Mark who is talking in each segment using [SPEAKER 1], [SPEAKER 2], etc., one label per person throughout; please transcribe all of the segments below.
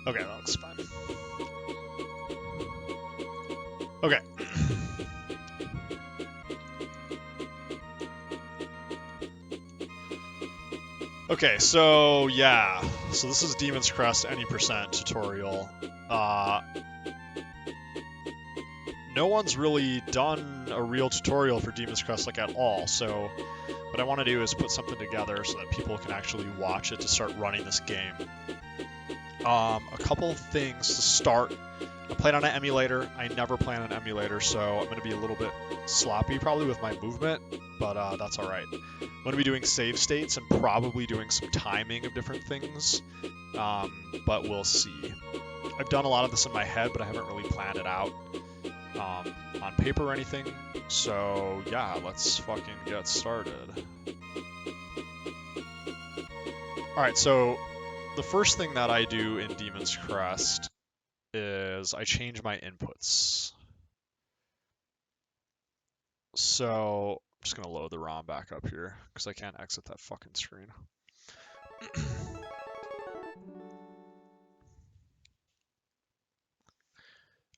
[SPEAKER 1] Okay, that looks fine. Okay. Okay, so yeah. So this is Demon's Crest any percent tutorial. No one's really done a real tutorial for Demon's Crest like at all, so what I want to do is put something together so that people can actually watch it to start running this game. A couple things to start. I played on an emulator. I never play on an emulator, so I'm going to be a little bit sloppy probably with my movement, but that's alright. I'm going to be doing save states and probably doing some timing of different things, but we'll see. I've done a lot of this in my head, but I haven't really planned it out on paper or anything, so yeah, let's fucking get started. Alright, so the first thing that I do in Demon's Crest is I change my inputs. So I'm just gonna load the ROM back up here because I can't exit that fucking screen.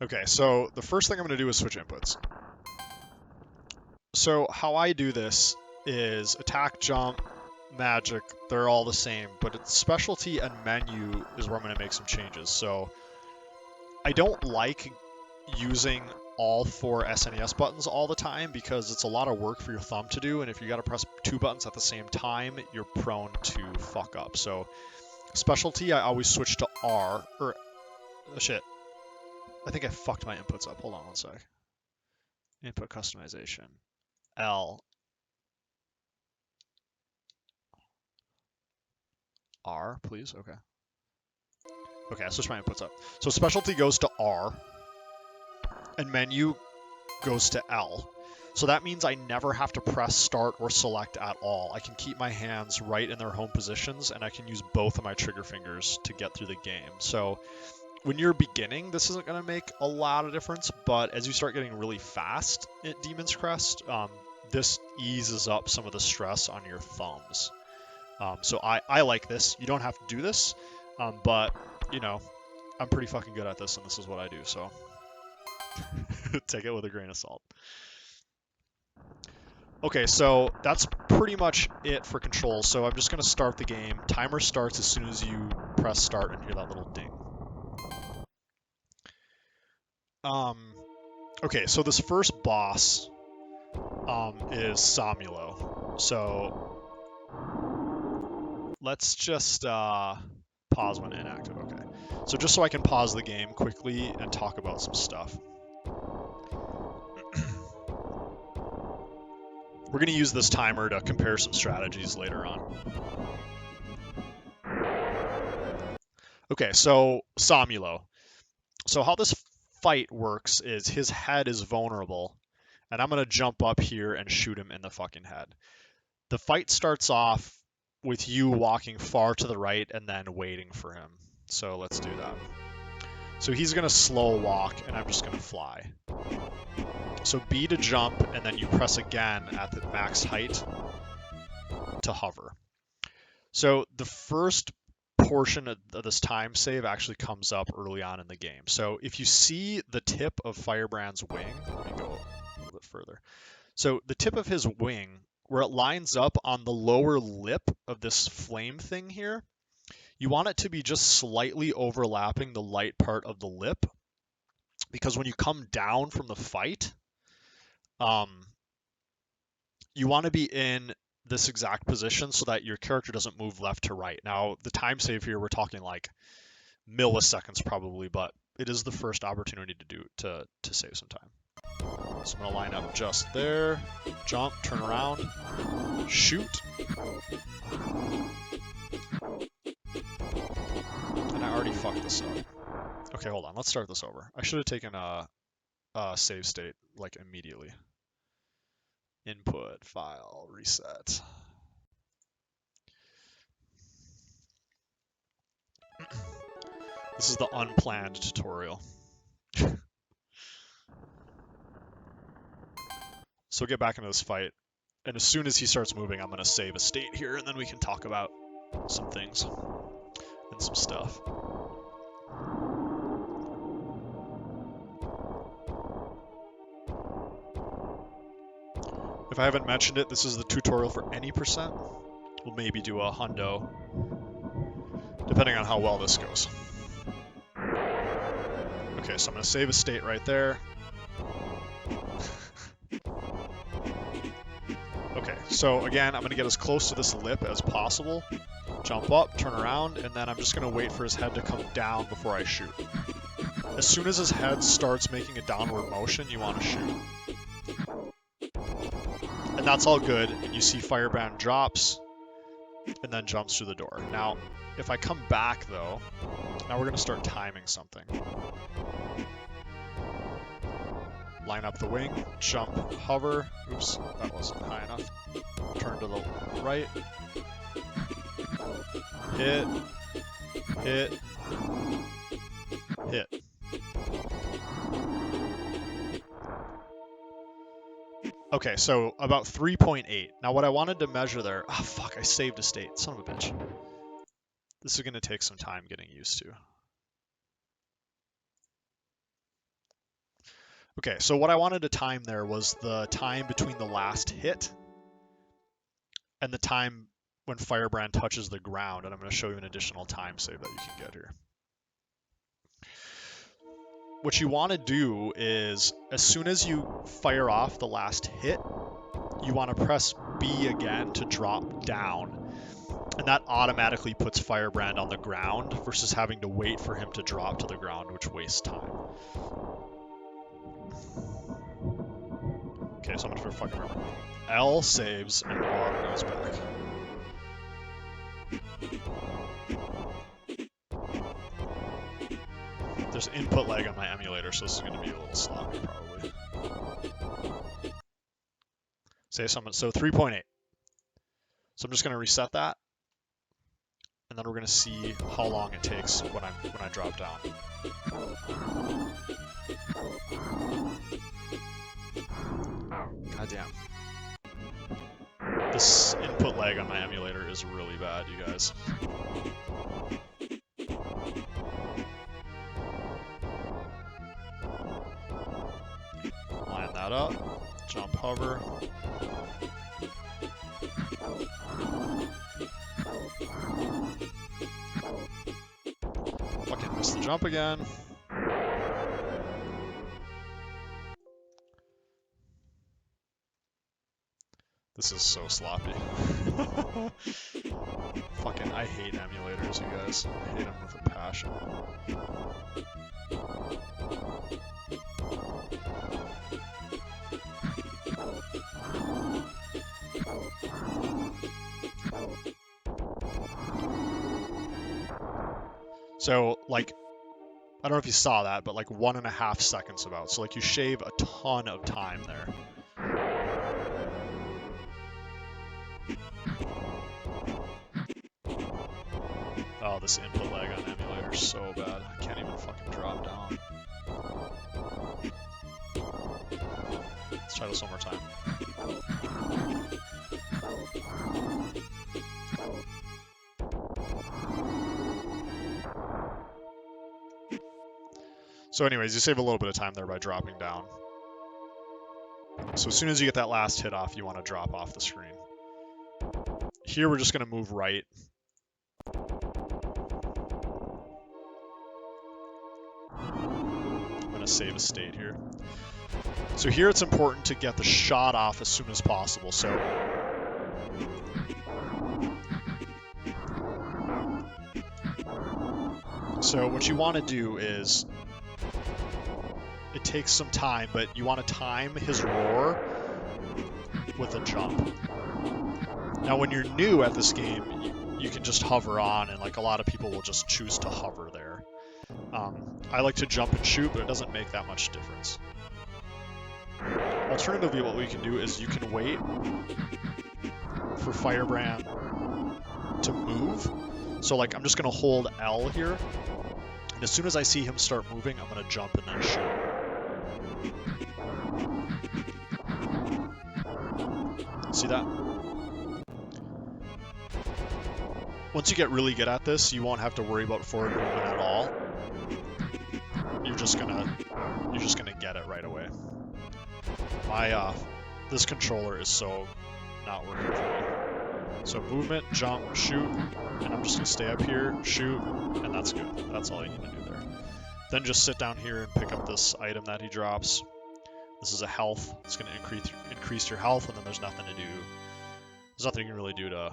[SPEAKER 1] Okay, so the first thing I'm gonna do is switch inputs. So how I do this is attack, jump, magic, they're all the same, but it's specialty and menu is where I'm gonna make some changes. So I don't like using all 4 SNES buttons all the time because it's a lot of work for your thumb to do, and if you gotta press 2 buttons at the same time, you're prone to fuck up. So specialty, I always switch to R, or shit. I think I fucked my inputs up. Hold on one sec. Input customization. L. R, please. Okay. Okay, I switched my inputs up. So specialty goes to R, and menu goes to L. So that means I never have to press start or select at all. I can keep my hands right in their home positions, and I can use both of my trigger fingers to get through the game. So when you're beginning, this isn't going to make a lot of difference, but as you start getting really fast at Demon's Crest, this eases up some of the stress on your thumbs. So I like this. You don't have to do this, but, you know, I'm pretty fucking good at this, and this is what I do, so take it with a grain of salt. Okay, so that's pretty much it for controls. So I'm just going to start the game. Timer starts as soon as you press start and hear that little ding. Okay, so this first boss is SoMo. So let's just pause when inactive. Okay, so just so I can pause the game quickly and talk about some stuff. We're going to use this timer to compare some strategies later on. Okay, so SoMo. So how this fight works is his head is vulnerable, and I'm going to jump up here and shoot him in the fucking head. The fight starts off with you walking far to the right and then waiting for him. So let's do that. So he's going to slow walk, and I'm just going to fly. So B to jump, and then you press again at the max height to hover. So the first portion of this time save actually comes up early on in the game. So if you see the tip of Firebrand's wing, let me go a little bit further. So the tip of his wing, where it lines up on the lower lip of this flame thing here, you want it to be just slightly overlapping the light part of the lip, because when you come down from the fight, you want to be in this exact position so that your character doesn't move left to right. Now, the time save here, we're talking like milliseconds probably, but it is the first opportunity to save some time. So I'm going to line up just there, jump, turn around, shoot. And I already fucked this up. Okay, hold on, let's start this over. I should have taken a save state like immediately. Input, file, reset. This is the unplanned tutorial. So get back into this fight, and as soon as he starts moving, I'm going to save a state here, and then we can talk about some things and some stuff. If I haven't mentioned it, this is the tutorial for any percent. We'll maybe do a hundo, depending on how well this goes. Okay, so I'm going to save a state right there. Okay, so again, I'm going to get as close to this lip as possible. Jump up, turn around, and then I'm just going to wait for his head to come down before I shoot. As soon as his head starts making a downward motion, you want to shoot. And that's all good, and you see Firebrand drops, and then jumps through the door. Now, if I come back though, now we're going to start timing something. Line up the wing, jump, hover. Oops, that wasn't high enough. Turn to the right. Hit. Hit. Hit. Okay, so about 3.8. Now what I wanted to measure there... Oh, fuck, I saved a state. Son of a bitch. This is going to take some time getting used to. Okay, so what I wanted to time there was the time between the last hit and the time when Firebrand touches the ground, and I'm going to show you an additional time save that you can get here. What you want to do is, as soon as you fire off the last hit, you want to press B again to drop down, and that automatically puts Firebrand on the ground versus having to wait for him to drop to the ground, which wastes time. Okay, so I'm gonna fucking remember. L saves and R goes back. There's input lag on my emulator, so this is gonna be a little sloppy probably. Say something, so 3.8. So I'm just gonna reset that, and then we're gonna see how long it takes when I drop down. God damn. This input lag on my emulator is really bad, you guys. Line that up, jump, hover. Fucking missed the jump again. This is so sloppy. Fucking, I hate emulators, you guys. I hate them with a passion. So, like, I don't know if you saw that, but like 1.5 seconds about. So, like, you shave a ton of time there. Oh, this input lag on emulator is so bad. I can't even fucking drop down. Let's try this one more time. So anyways, you save a little bit of time there by dropping down. So as soon as you get that last hit off, you want to drop off the screen. Here we're just going to move right. I'm going to save a state here. So here it's important to get the shot off as soon as possible. So what you want to do is, it takes some time, but you want to time his roar with a jump. Now when you're new at this game, you can just hover on, and like a lot of people will just choose to hover there. I like to jump and shoot, but it doesn't make that much difference. Alternatively, what we can do is you can wait for Firebrand to move. So like I'm just going to hold L here, and as soon as I see him start moving, I'm going to jump and then shoot. See that? Once you get really good at this, you won't have to worry about forward movement at all. You're just gonna get it right away. This controller is so not working for me. So movement, jump, shoot, and I'm just gonna stay up here, shoot, and that's good. That's all you need to do there. Then just sit down here and pick up this item that he drops. This is a health. It's gonna increase your health, and then there's nothing to do. There's nothing you can really do to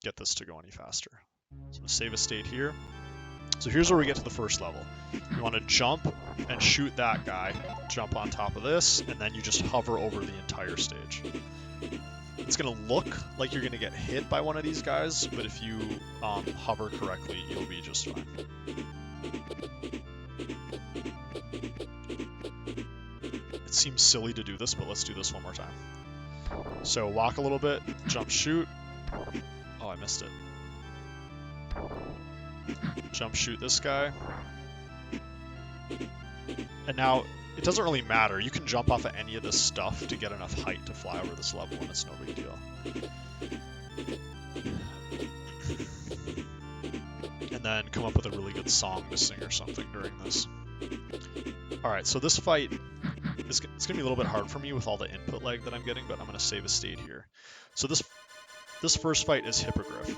[SPEAKER 1] get this to go any faster. So I'm gonna save a state here. So here's where we get to the first level. You want to jump and shoot that guy, jump on top of this, and then you just hover over the entire stage. It's going to look like you're going to get hit by one of these guys, but if you hover correctly, you'll be just fine. It seems silly to do this, but let's do this one more time. So walk a little bit, jump, shoot. Oh, I missed it. Jump, shoot this guy. And now, it doesn't really matter. You can jump off of any of this stuff to get enough height to fly over this level, and it's no big deal. And then come up with a really good song to sing or something during this. Alright, so this fight, it's going to be a little bit hard for me with all the input lag that I'm getting, but I'm going to save a state here. So this first fight is Hippogriff.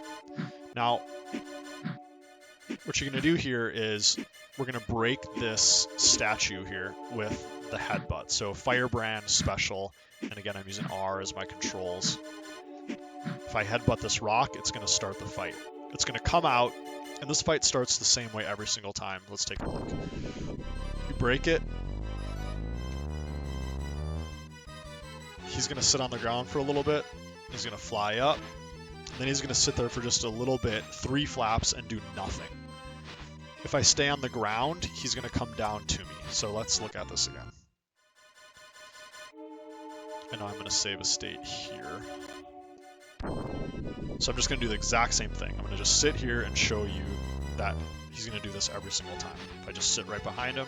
[SPEAKER 1] Now, what you're going to do here is we're going to break this statue here with the headbutt. So Firebrand special, and again I'm using R as my controls. If I headbutt this rock, it's going to start the fight. It's going to come out, and this fight starts the same way every single time. Let's take a look. You break it. He's going to sit on the ground for a little bit. He's going to fly up. Then he's going to sit there for just a little bit, 3 flaps, and do nothing. If I stay on the ground, he's going to come down to me. So let's look at this again. And now I'm going to save a state here. So I'm just going to do the exact same thing. I'm going to just sit here and show you that he's going to do this every single time. If I just sit right behind him,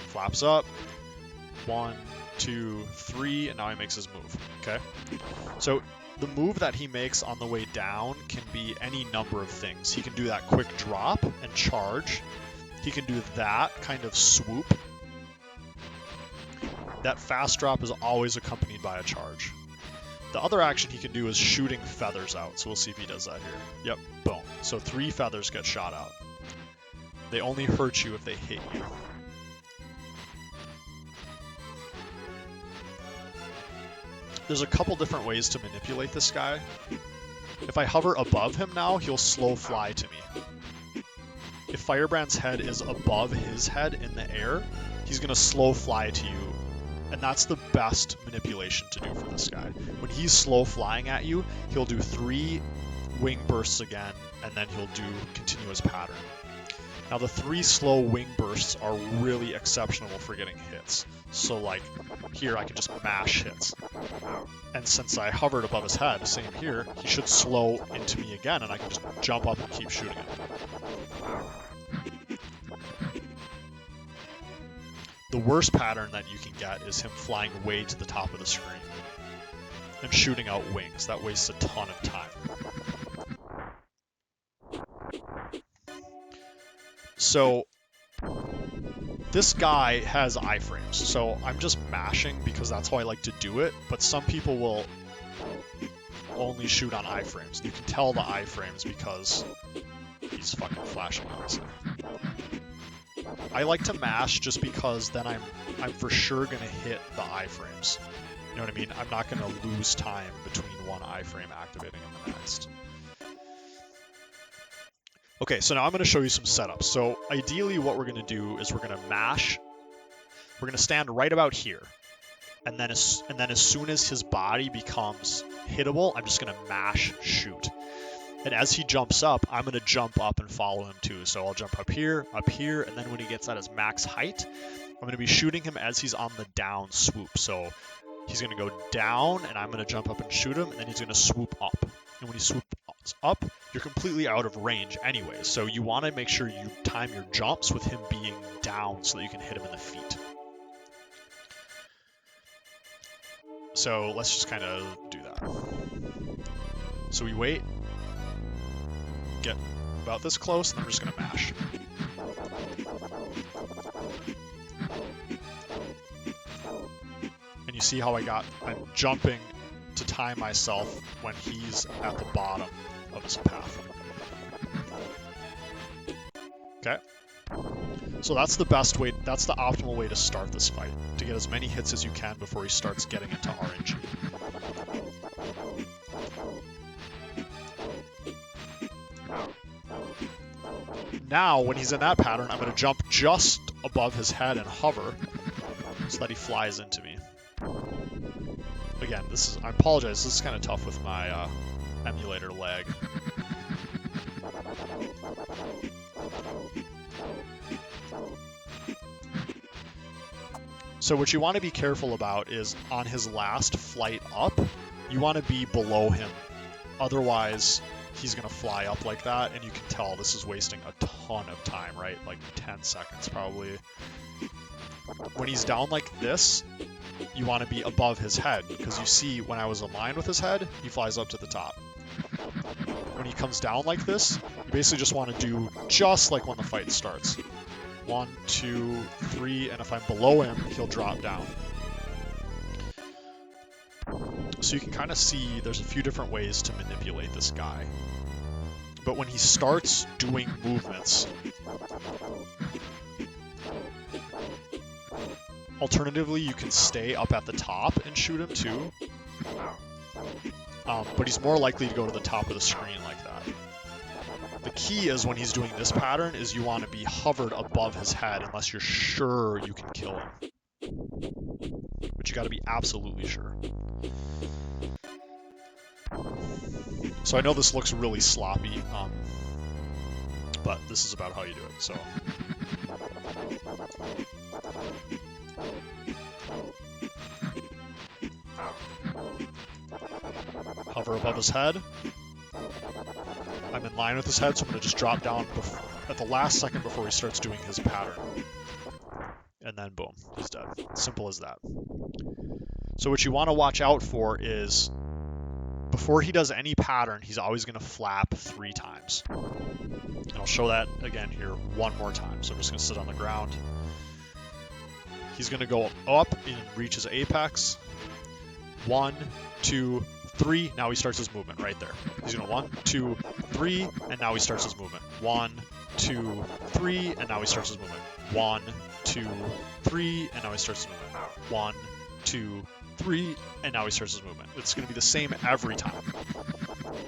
[SPEAKER 1] flaps up, 1, 2, 3, and now he makes his move. Okay? So the move that he makes on the way down can be any number of things. He can do that quick drop and charge. He can do that kind of swoop. That fast drop is always accompanied by a charge. The other action he can do is shooting feathers out. So we'll see if he does that here. Yep, boom. So 3 feathers get shot out. They only hurt you if they hit you. There's a couple different ways to manipulate this guy. If I hover above him now, he'll slow fly to me. If Firebrand's head is above his head in the air, he's going to slow fly to you. And that's the best manipulation to do for this guy. When he's slow flying at you, he'll do 3 wing bursts again, and then he'll continue his pattern. Now the 3 slow wing bursts are really exceptional for getting hits. So like here I can just mash hits. And since I hovered above his head, same here, he should slow into me again and I can just jump up and keep shooting him. The worst pattern that you can get is him flying way to the top of the screen and shooting out wings. That wastes a ton of time. So this guy has iframes, so I'm just mashing because that's how I like to do it, but some people will only shoot on iframes. You can tell the iframes because he's fucking flashing, honestly. I like to mash just because then I'm for sure going to hit the iframes. You know what I mean? I'm not going to lose time between one iframe activating and the next. Okay, so now I'm going to show you some setups. So ideally what we're going to do is we're going to mash. We're going to stand right about here. And then as soon as his body becomes hittable, I'm just going to mash shoot. And as he jumps up, I'm going to jump up and follow him too. So I'll jump up here, and then when he gets at his max height, I'm going to be shooting him as he's on the down swoop. So he's going to go down, and I'm going to jump up and shoot him, and then he's going to swoop up. And when he swoops up, you're completely out of range anyway. So you want to make sure you time your jumps with him being down so that you can hit him in the feet. So let's just kind of do that. So we wait. Get about this close, and I'm just going to mash. And you see how I'm jumping to time myself when he's at the bottom of his path. Okay. So that's the best way, that's the optimal way to start this fight, to get as many hits as you can before he starts getting into RNG. Now, when he's in that pattern, I'm going to jump just above his head and hover so that he flies into me. Again, I apologize, this is kind of tough with my emulator lag. So what you want to be careful about is on his last flight up, you want to be below him. Otherwise, he's going to fly up like that, and you can tell this is wasting a ton of time, right? Like 10 seconds probably. When he's down like this, you want to be above his head, because you see when I was aligned with his head, he flies up to the top. When he comes down like this, you basically just want to do just like when the fight starts. 1, 2, 3, and if I'm below him, he'll drop down. So you can kind of see there's a few different ways to manipulate this guy. But when he starts doing movements, alternatively, you can stay up at the top and shoot him too. But he's more likely to go to the top of the screen like that. The key is when he's doing this pattern is you want to be hovered above his head unless you're sure you can kill him. But you got to be absolutely sure. So I know this looks really sloppy, but this is about how you do it. So hover above his head. I'm in line with his head, so I'm going to just drop down at the last second before he starts doing his pattern. And then boom, he's dead. Simple as that. So what you want to watch out for is before he does any pattern, he's always going to flap 3 times. And I'll show that again here one more time. So I'm just going to sit on the ground. He's going to go up and reach his apex. 1, 2, 3. Now he starts his movement right there. He's going to 1, 2, 3, and now he starts his movement. 1, 2, 3, and now he starts his movement. 1, 2, 3, and now he starts his movement. 1, 2, 3, and now he starts his movement. It's going to be the same every time.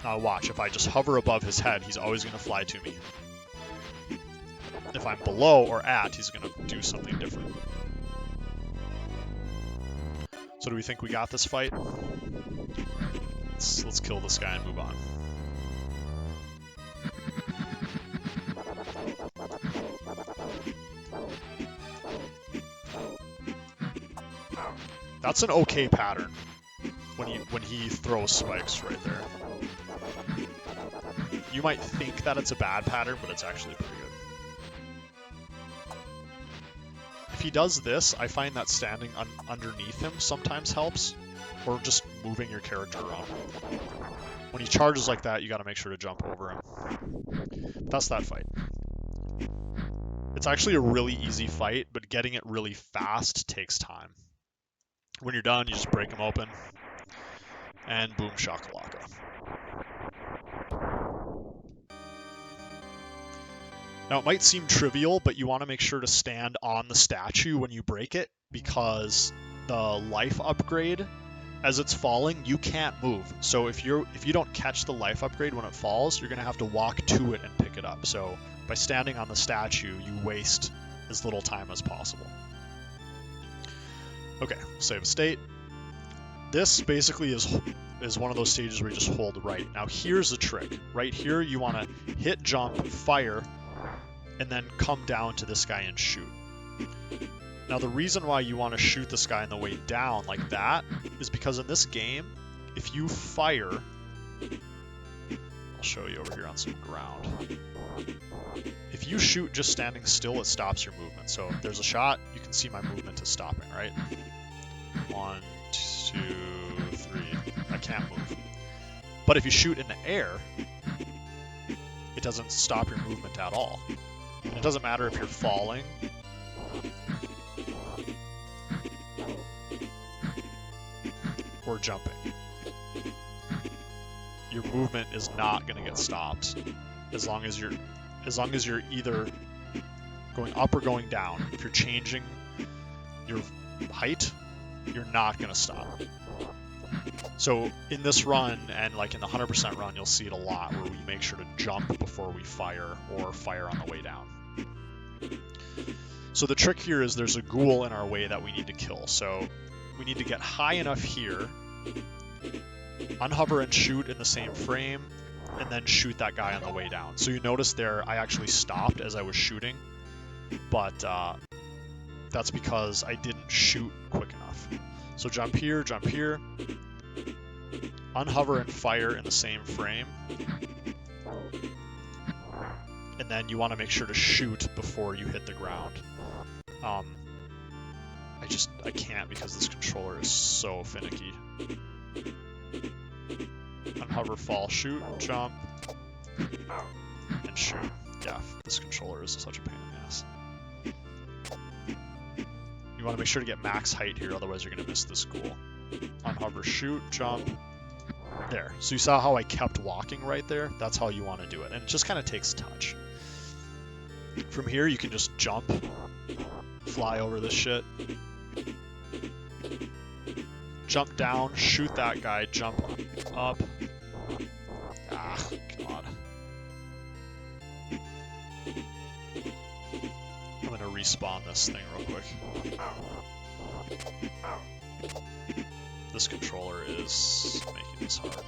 [SPEAKER 1] Now watch, if I just hover above his head, he's always going to fly to me. If I'm below or at, he's going to do something different. So do we think we got this fight? Let's kill this guy and move on. That's an okay pattern when he throws spikes right there. You might think that it's a bad pattern, but it's actually pretty good. If he does this, I find that standing underneath him sometimes helps, or just moving your character around. When he charges like that, you got to make sure to jump over him. But that's that fight. It's actually a really easy fight, but getting it really fast takes time. When you're done, you just break him open, and boom shakalaka. Now, it might seem trivial, but you want to make sure to stand on the statue when you break it, because the life upgrade, as it's falling, you can't move. So if you don't catch the life upgrade when it falls, you're going to have to walk to it and pick it up. So by standing on the statue, you waste as little time as possible. Okay, save a state. This basically is one of those stages where you just hold right. Now here's the trick. Right here, you want to hit jump, fire, and then come down to this guy and shoot. Now the reason why you want to shoot this guy on the way down like that is because in this game, if you fire, I'll show you over here on some ground. If you shoot just standing still, it stops your movement. So if there's a shot, you can see my movement is stopping, right? 1, 2, 3. I can't move. But if you shoot in the air, it doesn't stop your movement at all. And it doesn't matter if you're falling. or jumping. Your movement is not going to get stopped as long as you're either going up or going down. If you're changing your height, you're not going to stop. So in this run, and like in the 100% run, you'll see it a lot where we make sure to jump before we fire or fire on the way down. So the trick here is there's a ghoul in our way that we need to kill. So we need to get high enough here, unhover and shoot in the same frame, and then shoot that guy on the way down. So you notice there I actually stopped as I was shooting, but that's because I didn't shoot quick enough. So jump here, unhover and fire in the same frame. And then you want to make sure to shoot before you hit the ground. I can't because this controller is so finicky. Unhover, fall, shoot, jump, and shoot. Yeah, this controller is such a pain in the ass. You want to make sure to get max height here, otherwise you're going to miss this ghoul. Unhover, shoot, jump. There. So you saw how I kept walking right there? That's how you want to do it. And it just kind of takes touch. From here, you can just jump, fly over this shit. Jump down, shoot that guy, jump up. Ah, God. I'm gonna respawn this thing real quick. This controller is making this hard.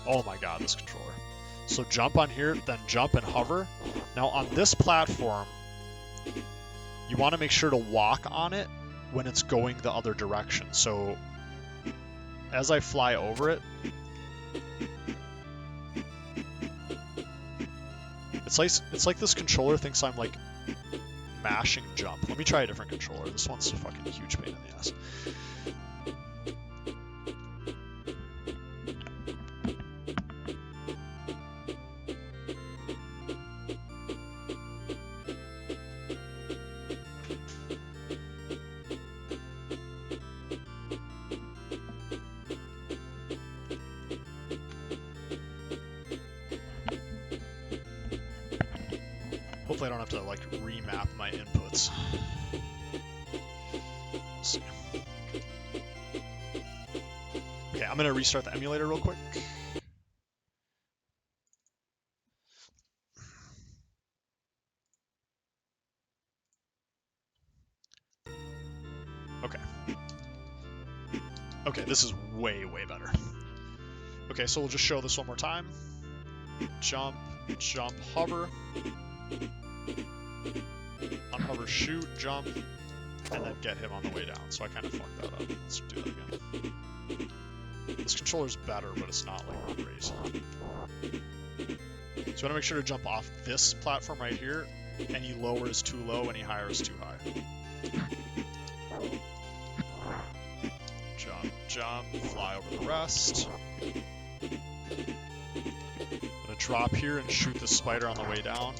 [SPEAKER 1] Oh my God, this controller. So jump on here, then jump and hover. Now on this platform, you want to make sure to walk on it when it's going the other direction. So as I fly over it, it's like this controller thinks I'm like mashing jump. Let me try a different controller. This one's a fucking huge pain in the ass. Hopefully I don't have to like remap my inputs. Let's see. Okay, I'm gonna restart the emulator real quick. Okay. Okay, this is way, way better. Okay, so we'll just show this one more time. Jump, jump, hover. Unhover, shoot, jump, and then get him on the way down. So I kind of fucked that up. Let's do that again. This controller's better, but it's not like great. So you want to make sure to jump off this platform right here. Any lower is too low, any higher is too high. Jump, jump, fly over the rest. I'm gonna drop here and shoot the spider on the way down.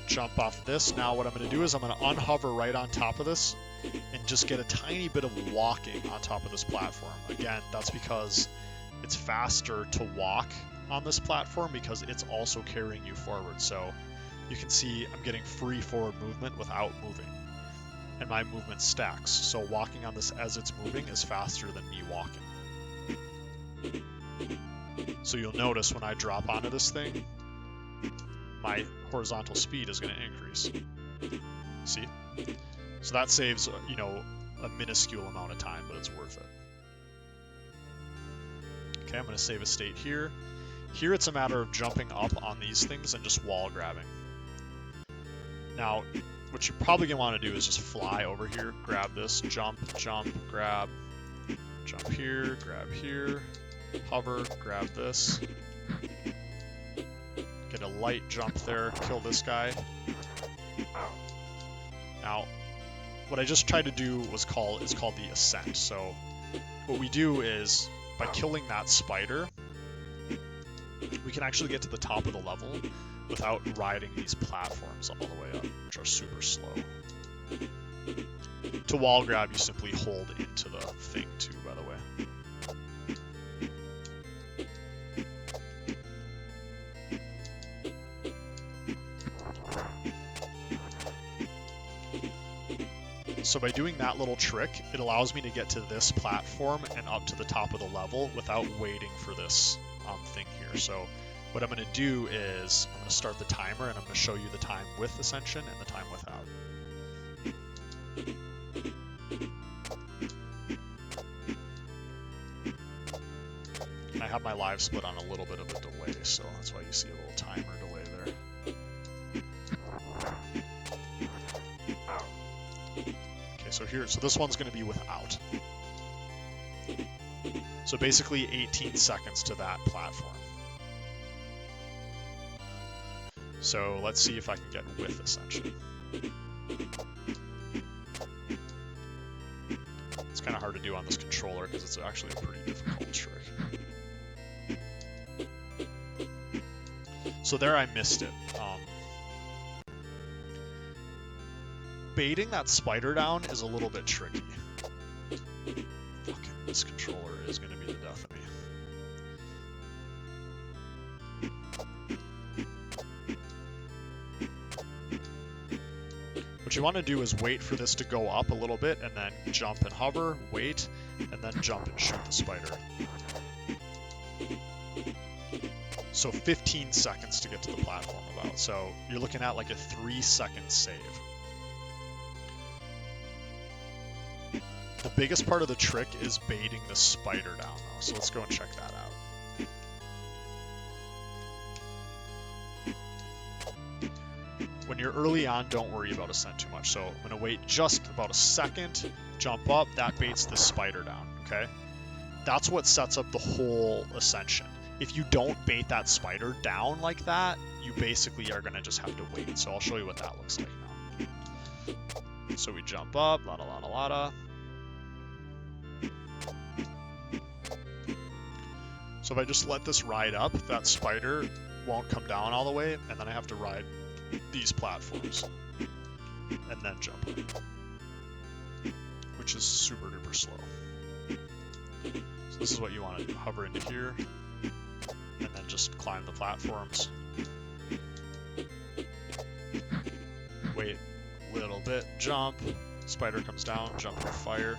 [SPEAKER 1] Jump off this. Now what I'm going to do is I'm going to unhover right on top of this and just get a tiny bit of walking on top of this platform. Again, that's because it's faster to walk on this platform because it's also carrying you forward. So you can see I'm getting free forward movement without moving. And my movement stacks. So walking on this as it's moving is faster than me walking. So you'll notice when I drop onto this thing, my horizontal speed is going to increase. See? So that saves, you know, a minuscule amount of time, but it's worth it. Okay, I'm going to save a state here. Here it's a matter of jumping up on these things and just wall grabbing. Now, what you're probably going to want to do is just fly over here, grab this, jump, jump, grab, jump here, hover, grab this. Get a light jump there, kill this guy. Now, what I just tried to do is called the ascent. So what we do is, by killing that spider, we can actually get to the top of the level without riding these platforms all the way up, which are super slow. To wall grab, you simply hold into the thing too, by the way. So by doing that little trick, it allows me to get to this platform and up to the top of the level without waiting for this thing here. So what I'm going to do is I'm going to start the timer, and I'm going to show you the time with ascension and the time without. And I have my live split on a little bit of a delay, so that's why you see a little timer delay there. So this one's going to be without. So basically 18 seconds to that platform. So let's see if I can get with ascension. It's kind of hard to do on this controller because it's actually a pretty difficult trick. So there I missed it. Baiting that spider down is a little bit tricky. Fucking this controller is going to be the death of me. What you want to do is wait for this to go up a little bit, and then jump and hover, wait, and then jump and shoot the spider. So 15 seconds to get to the platform about. So you're looking at like a 3-second save. The biggest part of the trick is baiting the spider down though, so let's go and check that out. When you're early on, don't worry about ascent too much. So I'm going to wait just about a second, jump up, that baits the spider down, okay? That's what sets up the whole ascension. If you don't bait that spider down like that, you basically are going to just have to wait. So I'll show you what that looks like now. So we jump up, la-da-la-da-la-da. So if I just let this ride up, that spider won't come down all the way, and then I have to ride these platforms and then jump up, which is super duper slow. So this is what you want to do: hover into here and then just climb the platforms. Wait a little bit, jump, spider comes down, jump and fire.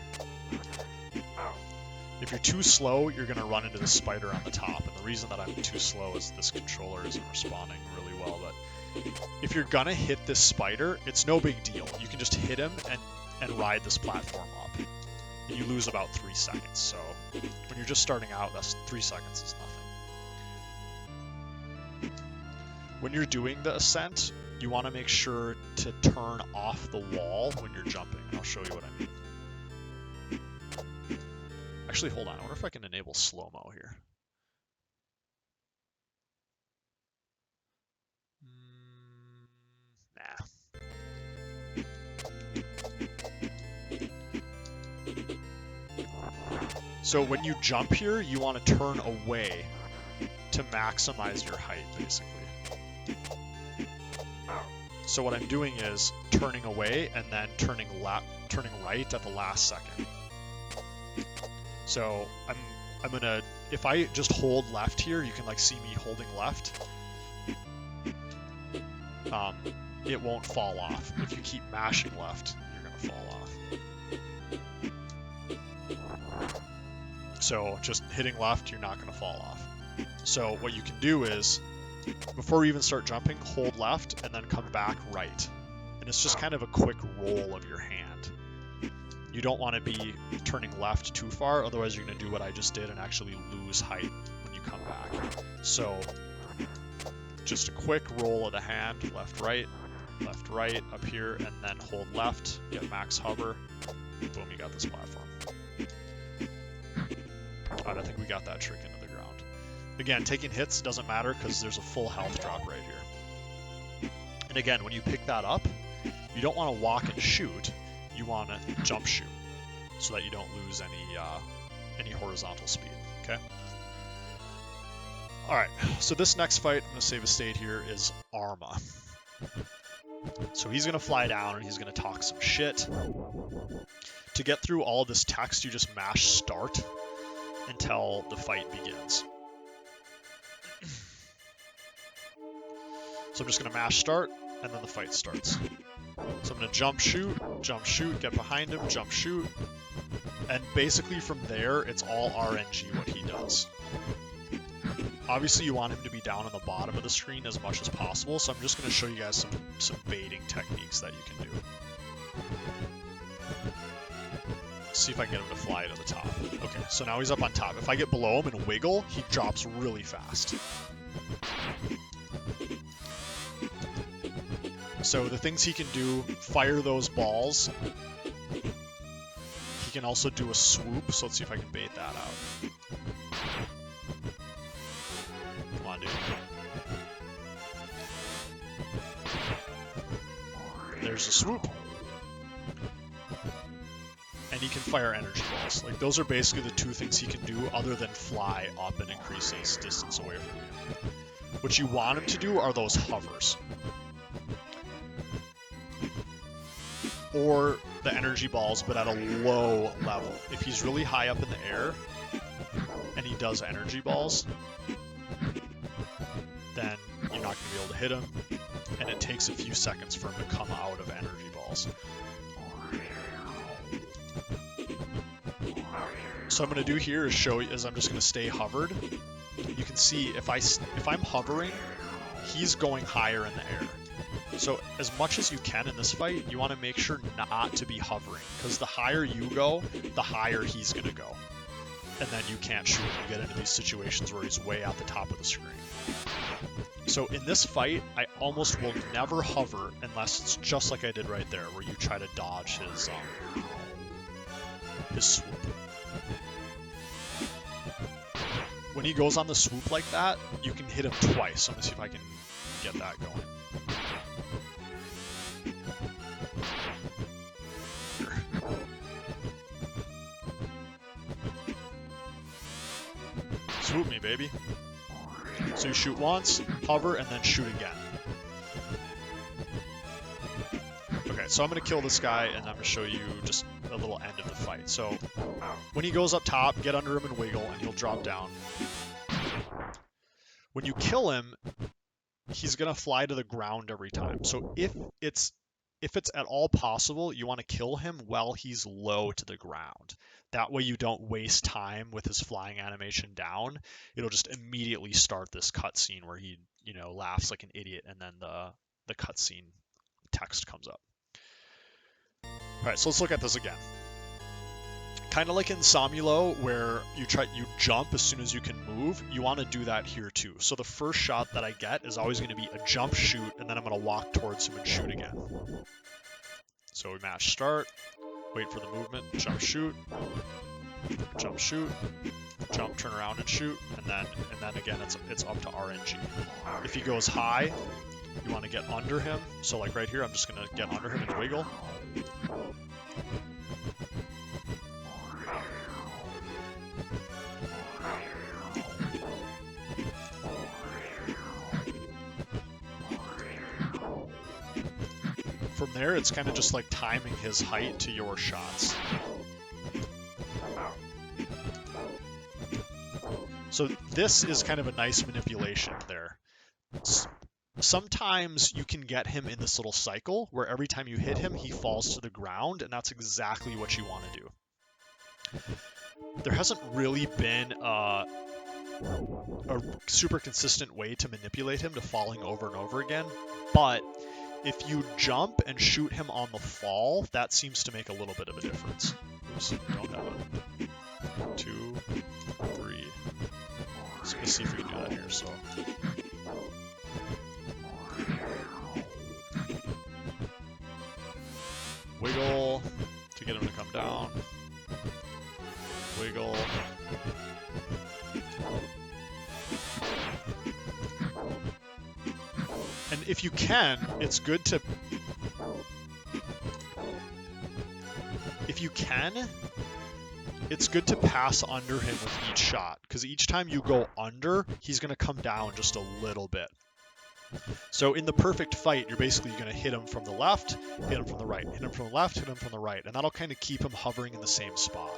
[SPEAKER 1] If you're too slow, you're going to run into the spider on the top, and the reason that I'm too slow is this controller isn't responding really well. But if you're going to hit this spider, it's no big deal. You can just hit him and ride this platform up, and you lose about 3 seconds. So when you're just starting out, that's 3 seconds is nothing. When you're doing the ascent, you want to make sure to turn off the wall when you're jumping, and I'll show you what I mean. Actually, hold on. I wonder if I can enable slow-mo here. Nah. So when you jump here, you want to turn away to maximize your height, basically. So what I'm doing is turning away and then turning right at the last second. So I'm gonna, if I just hold left here, you can like see me holding left. It won't fall off. If you keep mashing left, you're gonna fall off. So just hitting left, you're not gonna fall off. So what you can do is, before you even start jumping, hold left and then come back right. And it's just kind of a quick roll of your hand. You don't want to be turning left too far, otherwise you're going to do what I just did and actually lose height when you come back. So just a quick roll of the hand, left, right, up here, and then hold left, get max hover, boom, you got this platform. Alright, I think we got that trick into the ground. Again, taking hits doesn't matter because there's a full health drop right here. And again, when you pick that up, you don't want to walk and shoot. You want to jump shoot so that you don't lose any horizontal speed, okay? All right, so this next fight, I'm going to save a state here, is Arma. So he's going to fly down and he's going to talk some shit. To get through all this text, you just mash start until the fight begins. So I'm just going to mash start, and then the fight starts. So I'm going to jump, shoot, get behind him, jump, shoot. And basically from there, it's all RNG what he does. Obviously, you want him to be down on the bottom of the screen as much as possible, so I'm just going to show you guys some baiting techniques that you can do. See if I can get him to fly to the top. Okay, so now he's up on top. If I get below him and wiggle, he drops really fast. So the things he can do, fire those balls. He can also do a swoop, so let's see if I can bait that out. Come on, dude. There's a swoop. And he can fire energy balls. Like, those are basically the two things he can do other than fly up and increase his distance away from you. What you want him to do are those hovers. Or the energy balls, but at a low level. If he's really high up in the air, and he does energy balls, then you're not going to be able to hit him, and it takes a few seconds for him to come out of energy balls. So what I'm going to do here is show you, I'm just going to stay hovered. You can see if I'm hovering, he's going higher in the air. So as much as you can in this fight, you want to make sure not to be hovering, because the higher you go, the higher he's going to go. And then you can't shoot him. You get into these situations where he's way at the top of the screen. So in this fight, I almost will never hover unless it's just like I did right there, where you try to dodge his swoop. When he goes on the swoop like that, you can hit him twice. So I'm going to see if I can get that going. Swoop me, baby. So you shoot once, hover, and then shoot again. Okay, so I'm going to kill this guy, and I'm going to show you just a little end of the fight. So when he goes up top, get under him and wiggle, and he'll drop down. When you kill him, he's going to fly to the ground every time. So if it's at all possible, you want to kill him while he's low to the ground. That way you don't waste time with his flying animation down. It'll just immediately start this cutscene where he, laughs like an idiot, and then the cutscene text comes up. All right, so let's look at this again. Kind of like in SoMo, where you jump as soon as you can move, you want to do that here too. So the first shot that I get is always going to be a jump shoot, and then I'm going to walk towards him and shoot again. So we mash start, wait for the movement, jump shoot, jump, turn around and shoot, and then again it's up to RNG. If he goes high, you want to get under him. So like right here, I'm just going to get under him and wiggle. From there, it's kind of just like timing his height to your shots. So this is kind of a nice manipulation there. Sometimes you can get him in this little cycle where every time you hit him, he falls to the ground, and that's exactly what you want to do. There hasn't really been a super consistent way to manipulate him to falling over and over again, but if you jump and shoot him on the fall, that seems to make a little bit of a difference. Oops, don't have it. 2, 3. So let's see if we can do that here. So wiggle to get him to come down. Wiggle. And if you can, it's good to... it's good to pass under him with each shot, because each time you go under, he's going to come down just a little bit. So in the perfect fight, you're basically going to hit him from the left, hit him from the right, hit him from the left, hit him from the right, and that'll kind of keep him hovering in the same spot.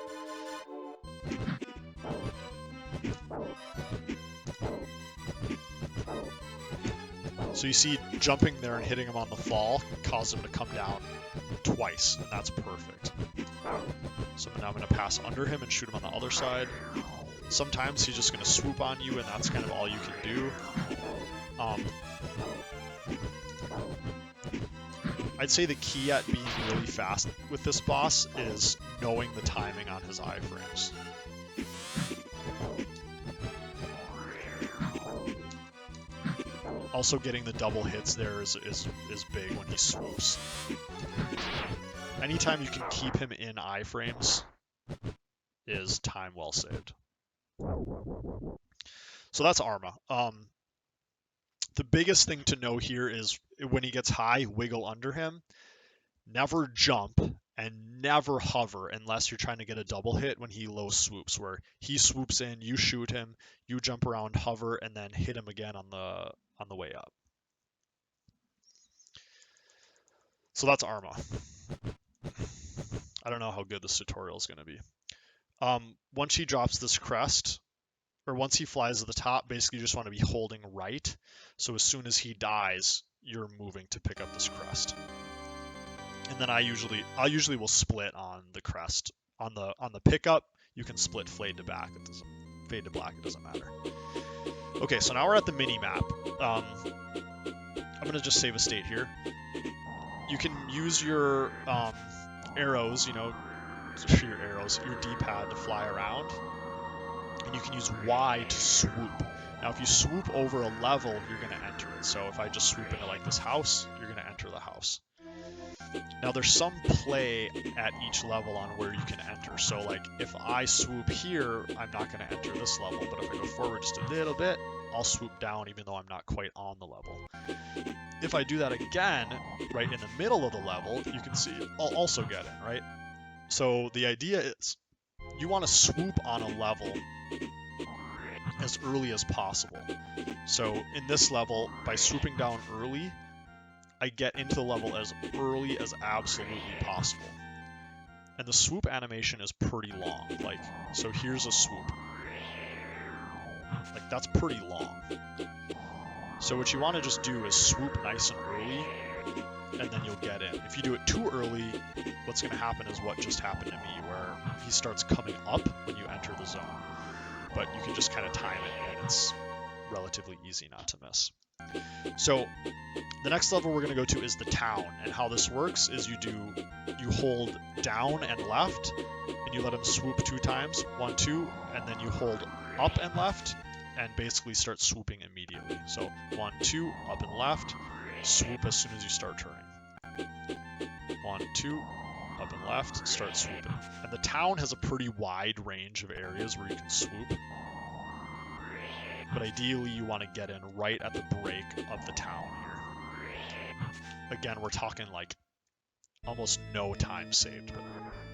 [SPEAKER 1] So you see jumping there and hitting him on the fall caused him to come down twice, and that's perfect. So now I'm going to pass under him and shoot him on the other side. Sometimes he's just going to swoop on you, and that's kind of all you can do. I'd say the key at being really fast with this boss is knowing the timing on his iframes. Also getting the double hits there is big when he swoops. Anytime you can keep him in iframes is time well saved. So that's Arma. The biggest thing to know here is when he gets high, wiggle under him. Never jump and never hover unless you're trying to get a double hit when he low swoops, where he swoops in, you shoot him, you jump around, hover, and then hit him again on the way up. So that's Arma. I don't know how good this tutorial is going to be. Once he drops this crest, or once he flies to the top, basically you just want to be holding right. So as soon as he dies, you're moving to pick up this crest. And then I usually will split on the crest. On the pickup, you can split fade to black. It doesn't matter. Okay, so now we're at the mini map. I'm gonna just save a state here. You can use your arrows, your D-pad to fly around. And you can use Y to swoop. Now, if you swoop over a level, you're going to enter it. So if I just swoop into like this house, you're going to enter the house. Now, there's some play at each level on where you can enter. So like if I swoop here, I'm not going to enter this level. But if I go forward just a little bit, I'll swoop down even though I'm not quite on the level. If I do that again, right in the middle of the level, you can see I'll also get in, right? So the idea is you want to swoop on a level as early as possible. So in this level, by swooping down early, I get into the level as early as absolutely possible. And the swoop animation is pretty long. Like, so here's a swoop. Like, that's pretty long. So what you want to just do is swoop nice and early, and then you'll get in. If you do it too early, what's going to happen is what just happened to me, where he starts coming up when you enter the zone. But you can just kind of time it, and it's relatively easy not to miss. So the next level we're going to go to is the town, and how this works is you hold down and left, and you let him swoop 2 times, 1, 2, and then you hold up and left, and basically start swooping immediately. So 1, 2, up and left, swoop as soon as you start turning. 1, 2, up and left, start swooping. And the town has a pretty wide range of areas where you can swoop. But ideally you want to get in right at the break of the town here. Again, we're talking like almost no time saved, but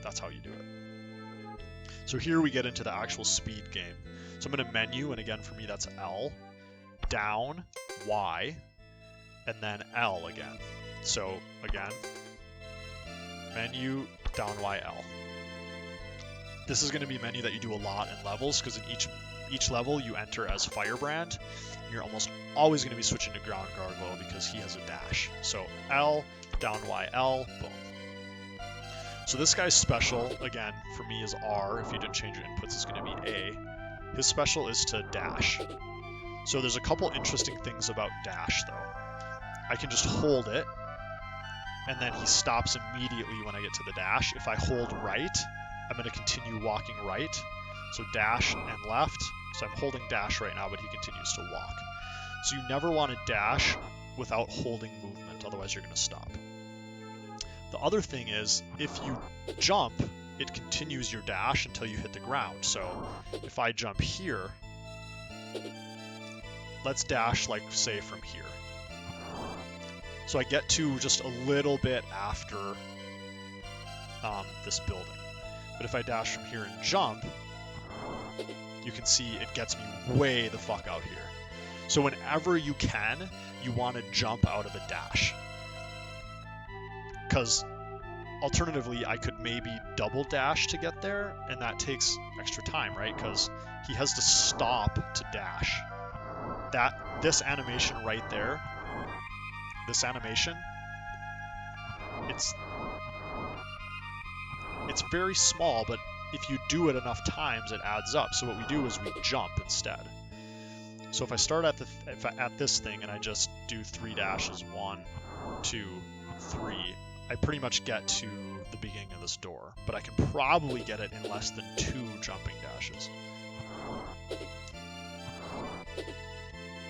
[SPEAKER 1] that's how you do it. So here we get into the actual speed game. So I'm going to menu, and again for me that's L, down, Y, and then L again. So again, menu, down, Y, L. This is going to be a menu that you do a lot in levels, because in each level you enter as Firebrand. You're almost always going to be switching to Ground Gargoyle because he has a dash. So L, down, Y, L, boom. So this guy's special, again, for me is R. If you didn't change your inputs, it's going to be A. His special is to dash. So there's a couple interesting things about dash, though. I can just hold it, and then he stops immediately when I get to the dash. If I hold right, I'm going to continue walking right. So dash and left. So I'm holding dash right now, but he continues to walk. So you never want to dash without holding movement, otherwise you're going to stop. The other thing is, if you jump, it continues your dash until you hit the ground. So if I jump here, let's dash, like, say, from here. So I get to just a little bit after this building. But if I dash from here and jump, you can see it gets me way the fuck out here. So whenever you can, you want to jump out of the dash. Because alternatively, I could maybe double dash to get there, and that takes extra time, right? Because he has to stop to dash. This animation right there, this animation, it's very small, but if you do it enough times, it adds up. So what we do is we jump instead. So if I start at this thing and I just do 3 dashes, 1, 2, 3, I pretty much get to the beginning of this door, but I can probably get it in less than 2 jumping dashes.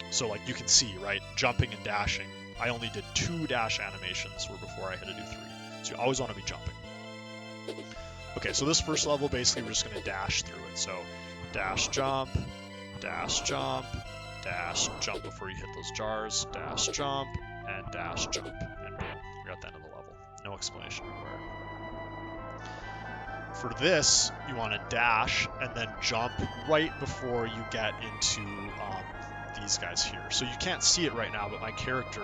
[SPEAKER 1] So like you can see, right, jumping and dashing, I only did 2 dash animations where before I had to do 3. So you always want to be jumping. Okay, so this first level, basically we're just going to dash through it. So dash jump, dash jump, dash jump before you hit those jars, dash jump, and dash jump, and boom, you're at the end of the level. No explanation required. For this, you want to dash and then jump right before you get into these guys here. So you can't see it right now, but my character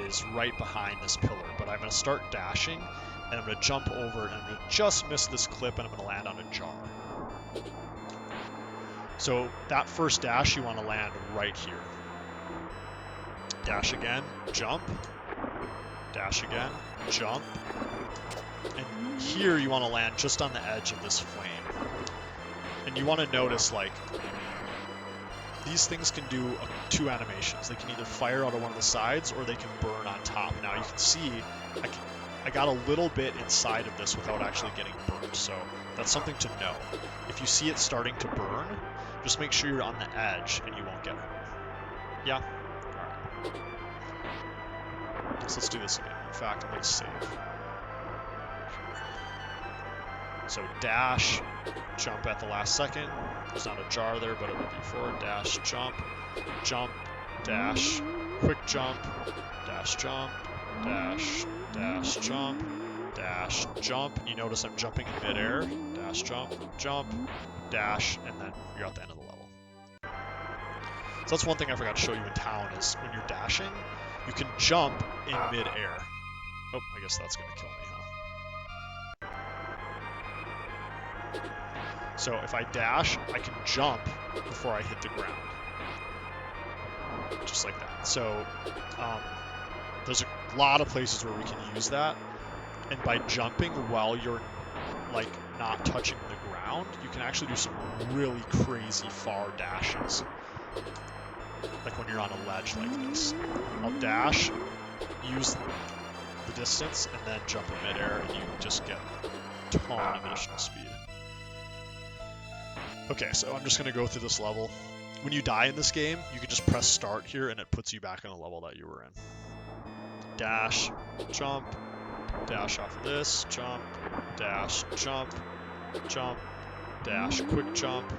[SPEAKER 1] is right behind this pillar. But I'm going to start dashing, and I'm going to jump over, and I'm going to just miss this clip, and I'm going to land on a jar. So that first dash, you want to land right here. Dash again, jump, dash again, jump, and here you want to land just on the edge of this flame. And you want to notice, like, these things can do 2 animations. They can either fire out of one of the sides, or they can burn on top. Now you can see, I got a little bit inside of this without actually getting burned, so that's something to know. If you see it starting to burn, just make sure you're on the edge and you won't get hurt. Yeah? Alright. So let's do this again. In fact, I'm going to save. So dash, jump at the last second. There's not a jar there, but it will be before. Dash, jump, jump, dash, quick jump, dash, jump, dash, dash, jump, dash, jump. You notice I'm jumping in midair. Dash, jump, jump, dash, and then you're at the end of the level. So that's one thing I forgot to show you in town is when you're dashing, you can jump in midair. Oh, I guess that's going to kill me, huh? So if I dash, I can jump before I hit the ground. Just like that. So there's a lot of places where we can use that. And by jumping while you're like not touching the ground, you can actually do some really crazy far dashes. Like when you're on a ledge like this. I'll dash, use the distance, and then jump in midair, and you just get a ton of additional speed. Okay, so I'm just going to go through this level. When you die in this game, you can just press start here, and it puts you back in the level that you were in. Dash, jump, dash off of this, jump, dash, jump, jump, dash, quick jump.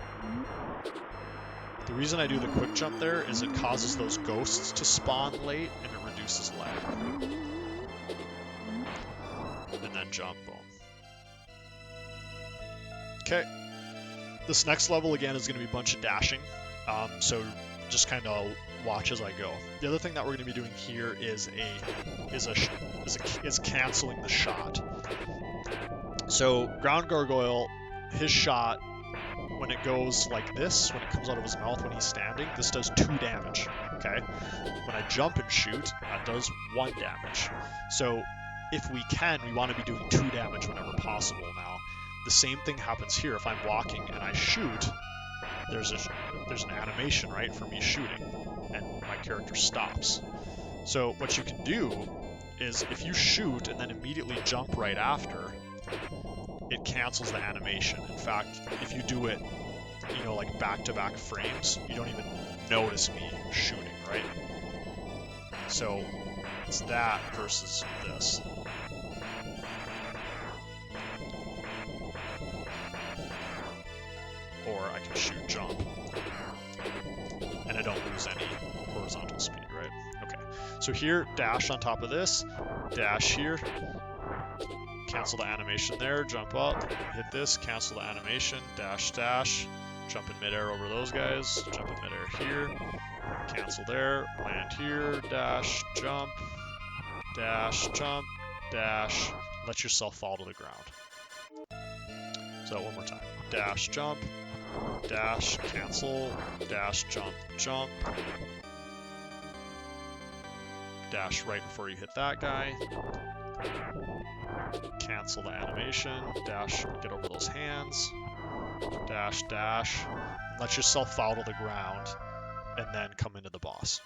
[SPEAKER 1] The reason I do the quick jump there is it causes those ghosts to spawn late, and it reduces lag. And then jump, boom. Okay. This next level, again, is going to be a bunch of dashing, so just kind of watch as I go. The other thing that we're going to be doing here is canceling the shot. So Ground Gargoyle, his shot, when it goes like this, when it comes out of his mouth when he's standing, this does 2 damage, okay? When I jump and shoot, that does 1 damage. So if we can, we want to be doing 2 damage whenever possible now. The same thing happens here. If I'm walking and I shoot, there's an animation, right, for me shooting, and my character stops. So what you can do is if you shoot and then immediately jump right after, it cancels the animation. In fact, if you do it, you know, like back-to-back frames, you don't even notice me shooting, right? So it's that versus this. Or I can shoot jump, and I don't lose any horizontal speed, right? Okay, so here, dash on top of this, dash here, cancel the animation there, jump up, hit this, cancel the animation, dash, dash, jump in midair over those guys, jump in midair here, cancel there, land here, dash, jump, dash, let yourself fall to the ground. So one more time. Dash, jump, dash, cancel, dash, jump, jump. Dash right before you hit that guy. Cancel the animation, dash, get over those hands. Dash, dash, and let yourself fall to the ground, and then come into the boss.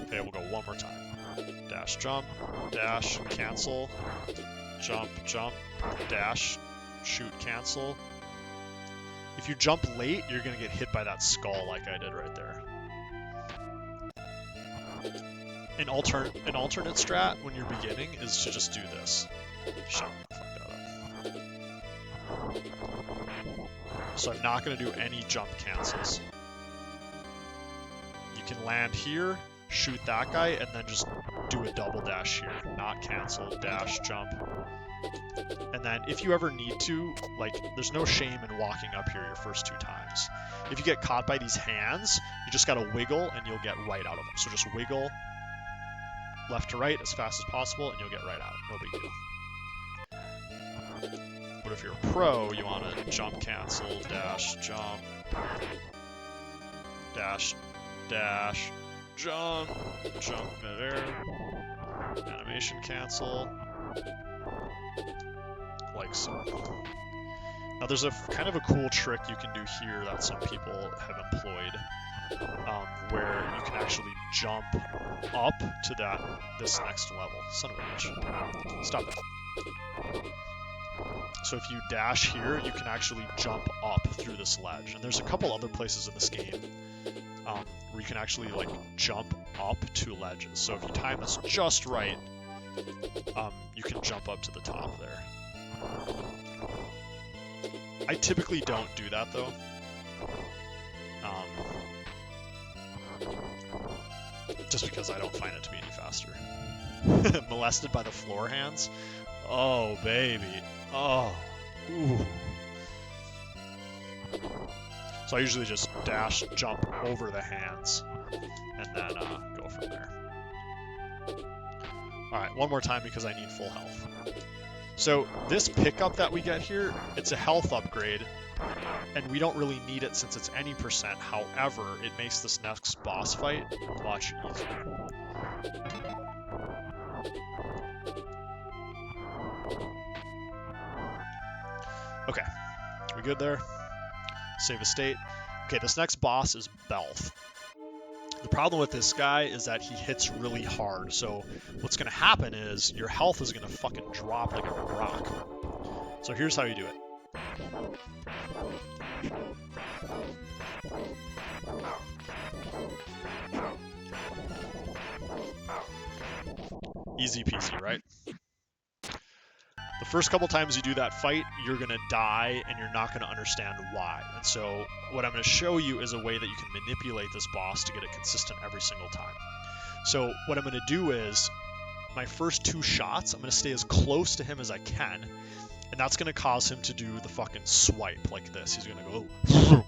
[SPEAKER 1] Okay, we'll go one more time. Dash, jump, dash, cancel, jump, jump, dash, shoot, cancel. If you jump late, you're going to get hit by that skull like I did right there. An alternate strat when you're beginning is to just do this. Shut up, fuck that up. So I'm not going to do any jump cancels. You can land here, shoot that guy, and then just do a double dash here. Not cancel, dash, jump. And then if you ever need to, like, there's no shame in walking up here your first 2 times. If you get caught by these hands, you just got to wiggle and you'll get right out of them. So just wiggle left to right as fast as possible and you'll get right out. No big deal. But if you're a pro, you want to jump cancel, dash, jump, dash, dash, jump, jump midair, animation cancel, like so. Now there's a kind of a cool trick you can do here that some people have employed, where you can actually jump up to this next level. Son of a bitch. Stop that. So if you dash here, you can actually jump up through this ledge. And there's a couple other places in this game where you can actually like jump up to ledges. So if you time this just right, you can jump up to the top there. I typically don't do that though. Just because I don't find it to be any faster. Molested by the floor hands? Oh, baby. Oh. Ooh. So I usually just dash, jump over the hands, and then go from there. Alright, one more time because I need full health. So this pickup that we get here, it's a health upgrade, and we don't really need it since it's any percent. However, it makes this next boss fight much easier. Okay, we good there? Save a state. Okay, this next boss is Belf. The problem with this guy is that he hits really hard, so what's going to happen is your health is going to fucking drop like a rock. So here's how you do it. Easy peasy, right? The first couple times you do that fight, you're going to die and you're not going to understand why. And so what I'm going to show you is a way that you can manipulate this boss to get it consistent every single time. So what I'm going to do is, my first 2 shots, I'm going to stay as close to him as I can, and that's going to cause him to do the fucking swipe like this. He's going to go,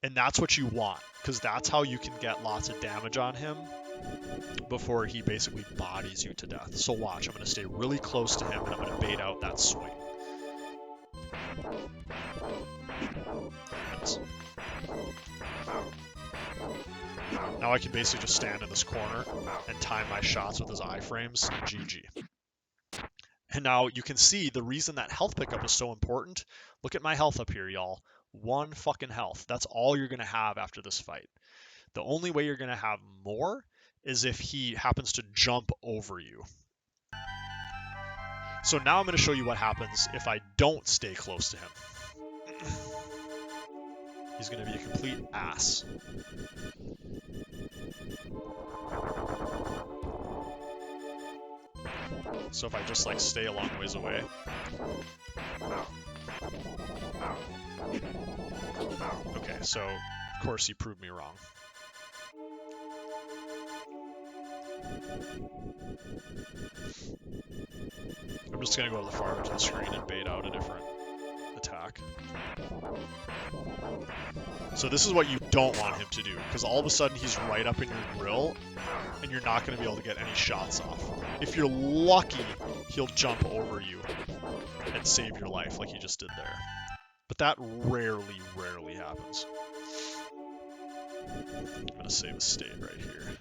[SPEAKER 1] and that's what you want, because that's how you can get lots of damage on him before he basically bodies you to death. So watch, I'm going to stay really close to him and I'm going to bait out that swing. Now I can basically just stand in this corner and time my shots with his iframes. GG. And now you can see the reason that health pickup is so important. Look at my health up here, y'all. 1 fucking health. That's all you're going to have after this fight. The only way you're going to have more is if he happens to jump over you. So now I'm going to show you what happens if I don't stay close to him. He's going to be a complete ass. So if I just like stay a long ways away. Okay, so of course he proved me wrong. I'm just going to go to the far edge of the screen and bait out a different attack. back. So this is what you don't want him to do, because all of a sudden he's right up in your grill, and you're not going to be able to get any shots off. If you're lucky, he'll jump over you and save your life like he just did there. But that rarely happens. I'm going to save a state right here.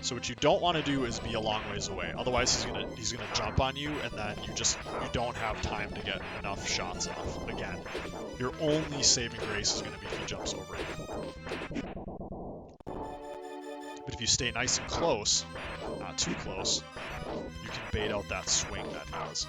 [SPEAKER 1] So what you don't want to do is be a long ways away. Otherwise he's gonna jump on you, and then you don't have time to get enough shots off. Again, your only saving grace is gonna be if he jumps over you. But if you stay nice and close, not too close, you can bait out that swing that he does.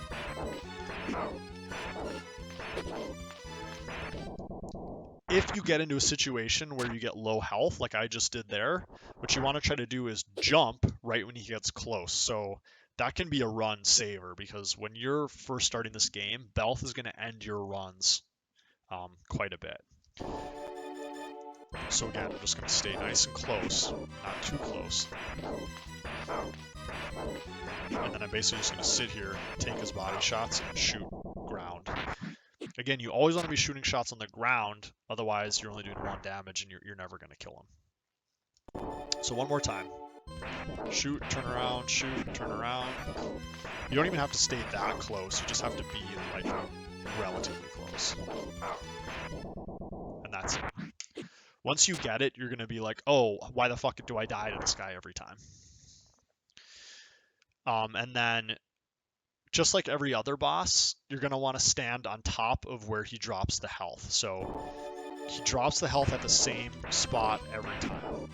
[SPEAKER 1] If you get into a situation where you get low health, like I just did there, what you want to try to do is jump right when he gets close. So that can be a run saver, because when you're first starting this game, Belf is going to end your runs quite a bit. So again, I'm just going to stay nice and close, not too close. And then I'm basically just going to sit here, take his body shots, and shoot ground. Again, you always want to be shooting shots on the ground, otherwise you're only doing 1 damage and you're never going to kill him. So one more time. Shoot, turn around, shoot, turn around. You don't even have to stay that close, you just have to be like relatively close. And that's it. Once you get it, you're going to be like, oh, why the fuck do I die to this guy every time? And then, just like every other boss, you're going to want to stand on top of where he drops the health. So he drops the health at the same spot every time.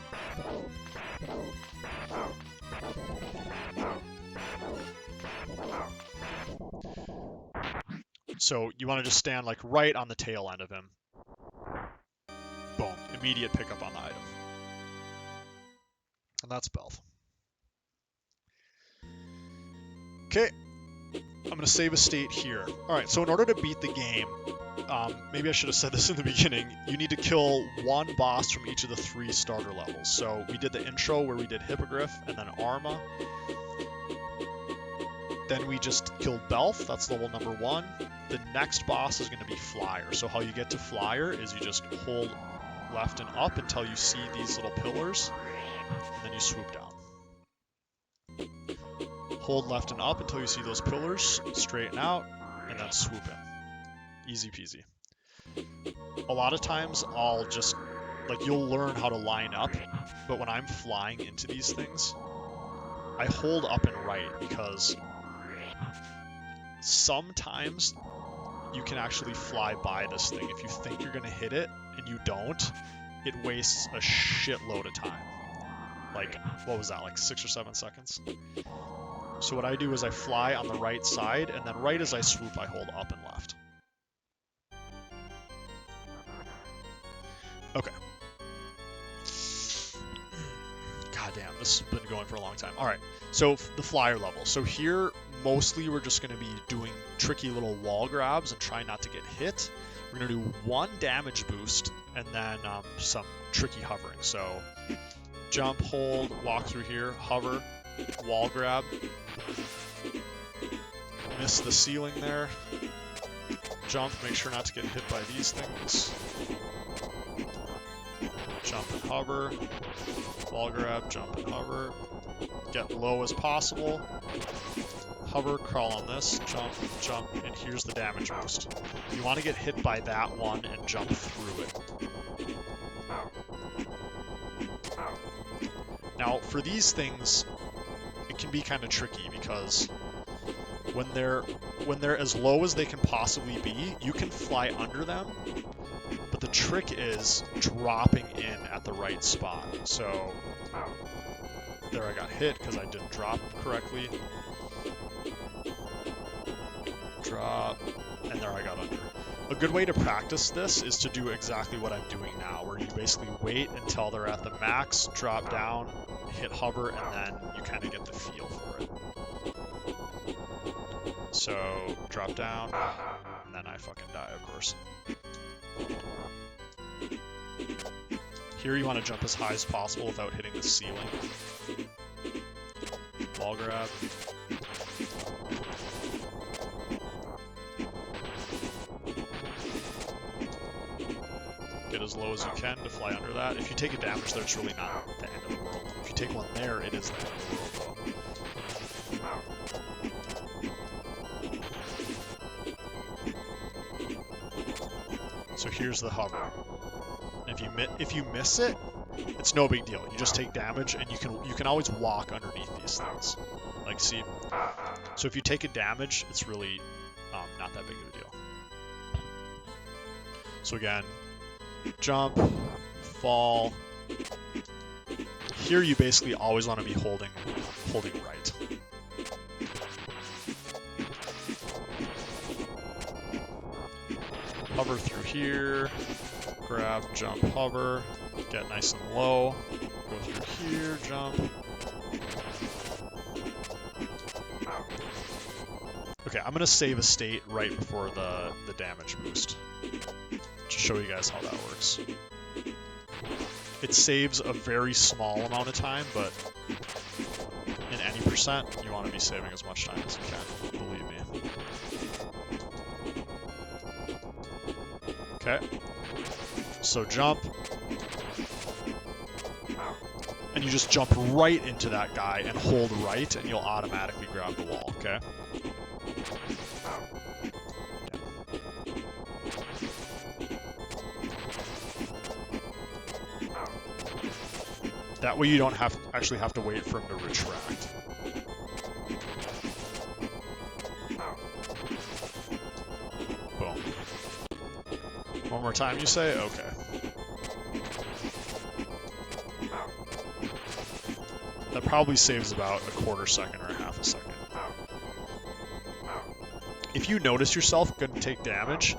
[SPEAKER 1] So you want to just stand like right on the tail end of him. Boom. Immediate pickup on the item. And that's Belf. Okay. I'm going to save a state here. Alright, so in order to beat the game, maybe I should have said this in the beginning, you need to kill 1 boss from each of the 3 starter levels. So we did the intro where we did Hippogriff and then Arma. Then we just killed Belf, that's level number 1. The next boss is going to be Flyer. So how you get to Flyer is you just hold left and up until you see these little pillars, and then you swoop down. Hold left and up until you see those pillars, straighten out, and then swoop in. Easy peasy. A lot of times I'll just, like, you'll learn how to line up, but when I'm flying into these things, I hold up and right, because sometimes you can actually fly by this thing. If you think you're going to hit it and you don't, it wastes a shitload of time. Like, what was that, like 6 or 7 seconds? So what I do is I fly on the right side, and then right as I swoop, I hold up and left. Okay. God damn, this has been going for a long time. Alright, so the Flyer level. So here, mostly we're just going to be doing tricky little wall grabs and trying not to get hit. We're going to do 1 damage boost, and then some tricky hovering. So jump, hold, walk through here, hover, wall grab, miss the ceiling there, jump, make sure not to get hit by these things, jump and hover, wall grab, jump and hover, get low as possible, hover, crawl on this, jump, jump, and here's the damage boost. You want to get hit by that one and jump through it. Now, for these things, it can be kind of tricky, because when they're as low as they can possibly be, you can fly under them, but the trick is dropping in at the right spot. So there I got hit because I didn't drop correctly. Drop, and there I got under. A good way to practice this is to do exactly what I'm doing now, where you basically wait until they're at the max, drop down, hit hover, and then you kind of get the feel for it. So, drop down, and then I fucking die, of course. Here you want to jump as high as possible without hitting the ceiling. Wall grab. as low as you can to fly under that. If you take a damage there, it's really not the end of the world. If you take one there, it is the end of the world, though. So here's the hover. And if you miss it, it's no big deal. You just take damage, and you can always walk underneath these things. Like, see? So if you take a damage, it's really not that big of a deal. So again, jump, fall. Here you basically always want to be holding right. Hover through here, grab, jump, hover, get nice and low, go through here, jump. Okay, I'm going to save a state right before the damage boost to show you guys how that works. It saves a very small amount of time, but in any percent, you want to be saving as much time as you can, believe me. Okay, so jump, and you just jump right into that guy and hold right, and you'll automatically grab the wall, okay? That way you don't actually have to wait for him to retract. Boom. One more time, you say? Okay. That probably saves about a quarter second or a half a second. If you notice yourself going to take damage,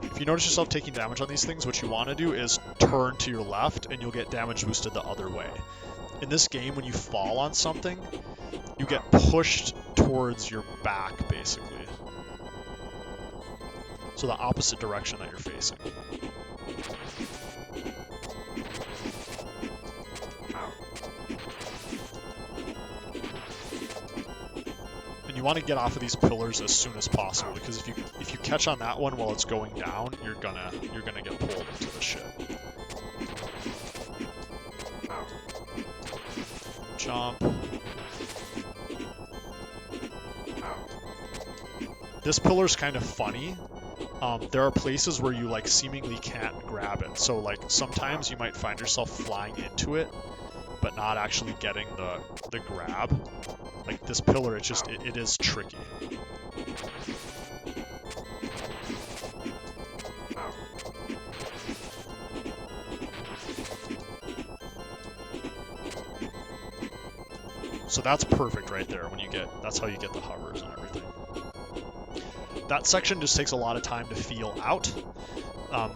[SPEAKER 1] if you notice yourself taking damage on these things, what you want to do is turn to your left and you'll get damage boosted the other way. In this game, when you fall on something, you get pushed towards your back, basically. So the opposite direction that you're facing. You want to get off of these pillars as soon as possible, because if you catch on that one while it's going down, you're gonna get pulled into the shit. Jump. This pillar's kind of funny. There are places where you like seemingly can't grab it. So like sometimes you might find yourself flying into it, but not actually getting the grab. Like this pillar, it is tricky. So that's perfect right there that's how you get the hovers and everything. That section just takes a lot of time to feel out,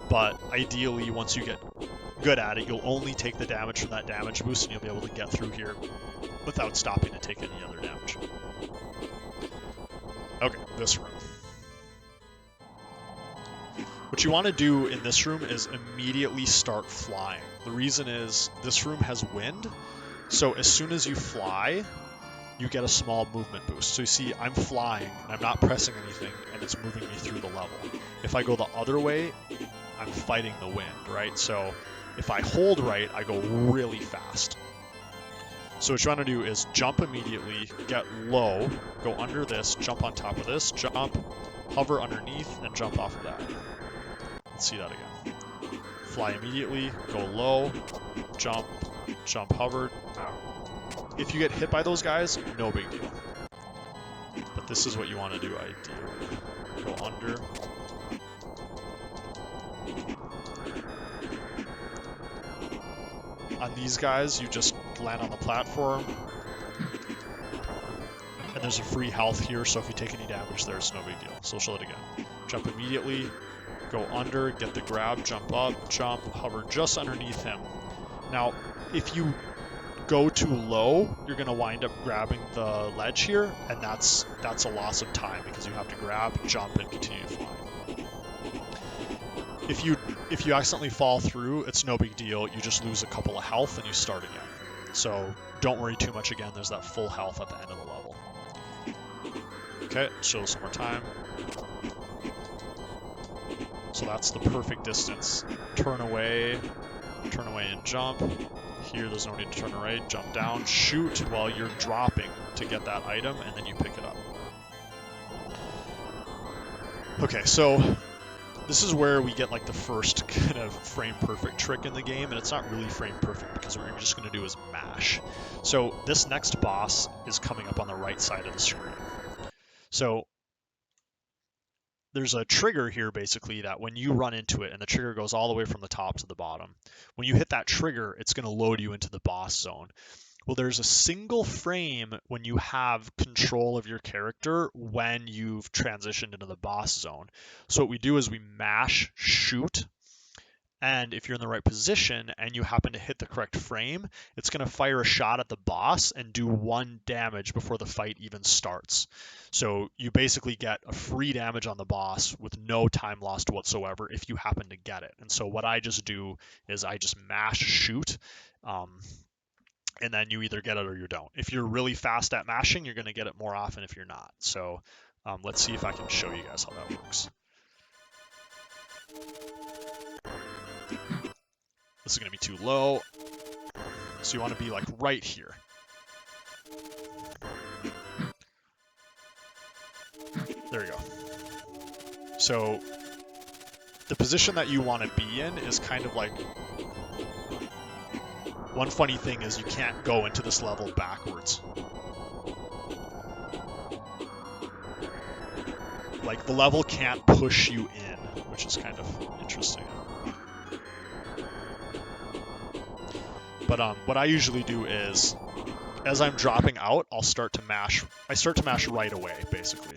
[SPEAKER 1] but ideally once you get good at it, you'll only take the damage from that damage boost and you'll be able to get through here without stopping to take any other damage. Okay, this room. What you want to do in this room is immediately start flying. The reason is this room has wind, so as soon as you fly, you get a small movement boost. So you see, I'm flying, and I'm not pressing anything, and it's moving me through the level. If I go the other way, I'm fighting the wind, right? So if I hold right, I go really fast. So what you want to do is jump immediately, get low, go under this, jump on top of this, jump, hover underneath, and jump off of that. Let's see that again. Fly immediately, go low, jump, hover. If you get hit by those guys, no big deal. But this is what you want to do ideally. Go under. On these guys, you just land on the platform. And there's a free health here, so if you take any damage there, it's no big deal. So show it again. Jump immediately, go under, get the grab, jump up, jump, hover just underneath him. Now, if you go too low, you're going to wind up grabbing the ledge here, and that's a loss of time because you have to grab, jump, and continue flying. If you accidentally fall through, it's no big deal. You just lose a couple of health and you start again. So don't worry too much again. There's that full health at the end of the level. Okay, show some more time. So that's the perfect distance. Turn away and jump. Here, there's no need to turn right, jump down, shoot while you're dropping to get that item, and then you pick it up. Okay, so this is where we get like the first kind of frame perfect trick in the game, and it's not really frame perfect because what you're just going to do is mash. So this next boss is coming up on the right side of the screen. So there's a trigger here basically that when you run into it, and the trigger goes all the way from the top to the bottom, when you hit that trigger, it's going to load you into the boss zone. Well, there's a single frame when you have control of your character when you've transitioned into the boss zone. So what we do is we mash shoot, and if you're in the right position and you happen to hit the correct frame, it's going to fire a shot at the boss and do 1 damage before the fight even starts. So you basically get a free damage on the boss with no time lost whatsoever if you happen to get it. And so what I just do is I just mash shoot, and then you either get it or you don't. If you're really fast at mashing, you're going to get it more often if you're not. So let's see if I can show you guys how that works. This is going to be too low. So you want to be like right here. There you go. So the position that you want to be in is kind of like, one funny thing is you can't go into this level backwards. Like the level can't push you in, which is kind of interesting. But what I usually do is, as I'm dropping out, I'll start to mash. I start to mash right away, basically.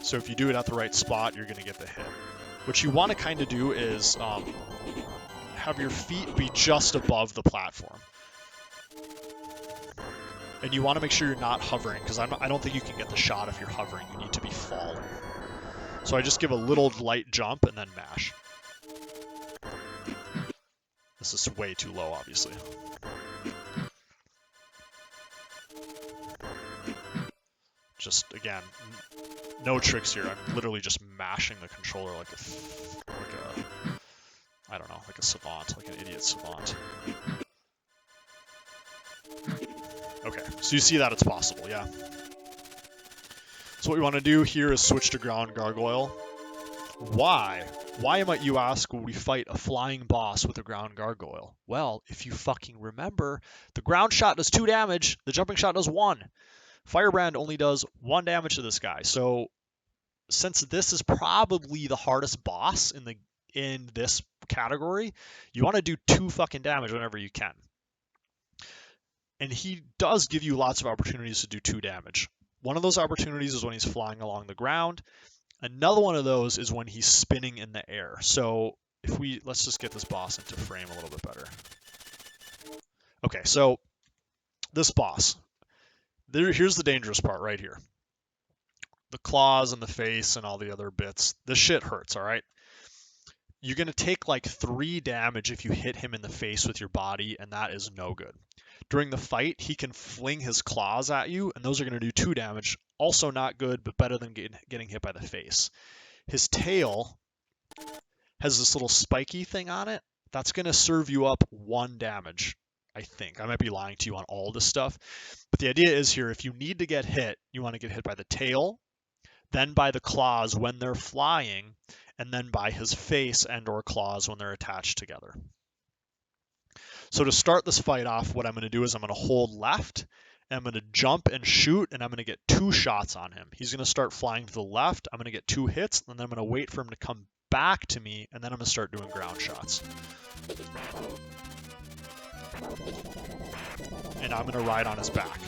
[SPEAKER 1] So if you do it at the right spot, you're going to get the hit. What you want to kind of do is have your feet be just above the platform. And you want to make sure you're not hovering, because I don't think you can get the shot if you're hovering. You need to be falling. So I just give a little light jump and then mash. This is way too low, obviously. Just, again, no tricks here. I'm literally just mashing the controller like a I don't know, like a savant, like an idiot savant. Okay, so you see that it's possible, yeah. So what we want to do here is switch to ground gargoyle. Why? Why might you ask, will we fight a flying boss with a ground gargoyle? Well, if you fucking remember, the ground shot does 2 damage, the jumping shot does 1. Firebrand only does 1 damage to this guy. So since this is probably the hardest boss in this category, you want to do 2 fucking damage whenever you can. And he does give you lots of opportunities to do 2 damage. One of those opportunities is when he's flying along the ground. Another one of those is when he's spinning in the air. So let's just get this boss into frame a little bit better. Okay, so this boss, here's the dangerous part right here. The claws and the face and all the other bits. This shit hurts, all right? You're going to take like 3 damage if you hit him in the face with your body, and that is no good. During the fight, he can fling his claws at you, and those are going to do 2 damage. Also not good, but better than getting hit by the face. His tail has this little spiky thing on it. That's going to serve you up 1 damage, I think. I might be lying to you on all this stuff. But the idea is here, if you need to get hit, you want to get hit by the tail, then by the claws when they're flying, and then by his face and or claws when they're attached together. So to start this fight off, what I'm going to do is I'm going to hold left, and I'm going to jump and shoot, and I'm going to get 2 shots on him. He's going to start flying to the left, I'm going to get 2 hits, and then I'm going to wait for him to come back to me, and then I'm going to start doing ground shots. And I'm going to ride on his back.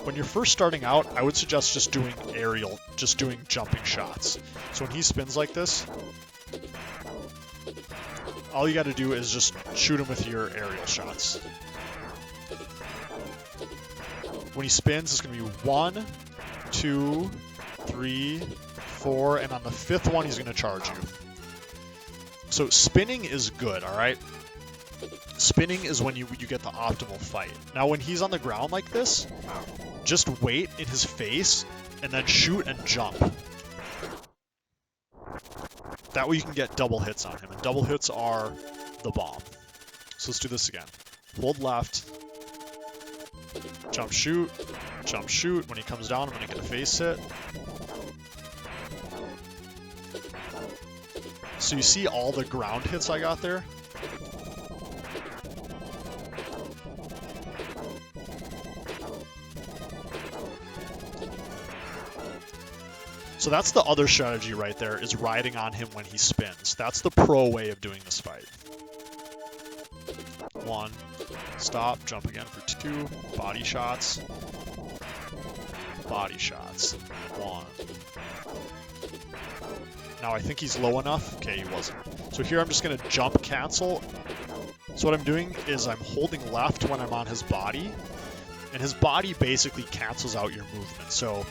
[SPEAKER 1] When you're first starting out, I would suggest just doing jumping shots. So when he spins like this, all you got to do is just shoot him with your aerial shots. When he spins, it's going to be 1, 2, 3, 4, and on the 5th one, he's going to charge you. So spinning is good, all right? Spinning is when you get the optimal fight. Now, when he's on the ground like this, just wait in his face and then shoot and jump. That way you can get double hits on him, and double hits are the bomb. So let's do this again. Hold left, jump shoot, jump shoot. When he comes down, I'm gonna get a face hit. So you see all the ground hits I got there? So that's the other strategy right there, is riding on him when he spins. That's the pro way of doing this fight. 1, stop, jump again for 2, body shots, 1. Now I think he's low enough. Okay, he wasn't. So here I'm just gonna jump cancel. So what I'm doing is I'm holding left when I'm on his body, and his body basically cancels out your movement. So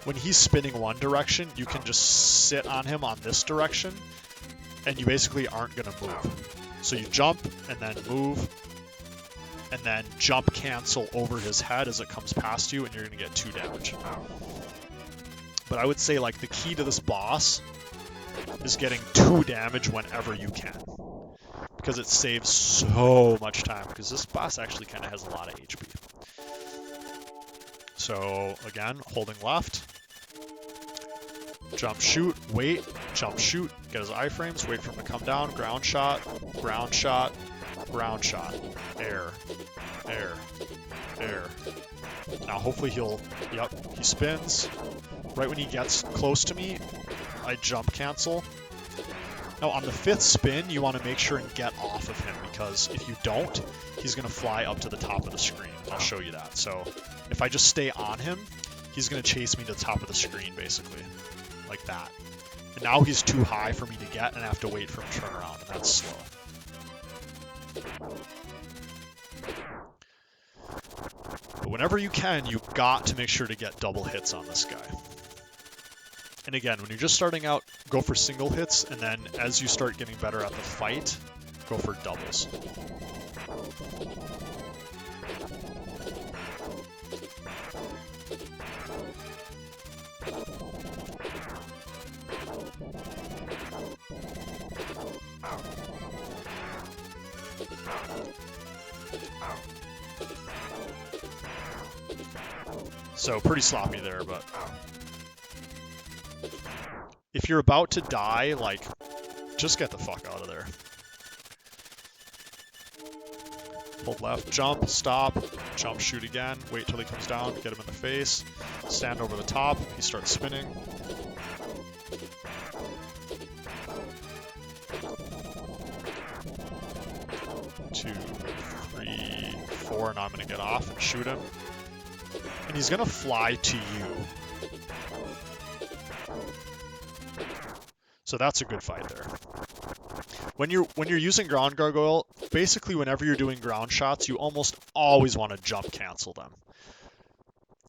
[SPEAKER 1] when he's spinning one direction, you can just sit on him on this direction, and you basically aren't gonna move. So you jump and then move, and then jump cancel over his head as it comes past you, and you're gonna get 2 damage. But I would say like the key to this boss is getting 2 damage whenever you can, because it saves so much time, because this boss actually kind of has a lot of HP. So again, holding left, jump shoot, wait, jump shoot, get his iframes, wait for him to come down, ground shot, ground shot, ground shot, air, air, air. Now hopefully yep, he spins. Right when he gets close to me, I jump cancel. Now on the 5th spin, you want to make sure and get off of him, because if you don't, he's going to fly up to the top of the screen. I'll show you that. So if I just stay on him, he's going to chase me to the top of the screen, basically, like that. And now he's too high for me to get, and I have to wait for him to turn around, and that's slow. But whenever you can, you've got to make sure to get double hits on this guy. And again, when you're just starting out, go for single hits, and then as you start getting better at the fight, go for doubles. So pretty sloppy there, but if you're about to die, like, just get the fuck out of there. Hold left, jump, stop, jump, shoot again, wait till he comes down, get him in the face, stand over the top, he starts spinning. Two, three, 4, now I'm gonna get off and shoot him. And he's gonna fly to you. So that's a good fight there. When you're using ground gargoyle, basically whenever you're doing ground shots, you almost always want to jump cancel them.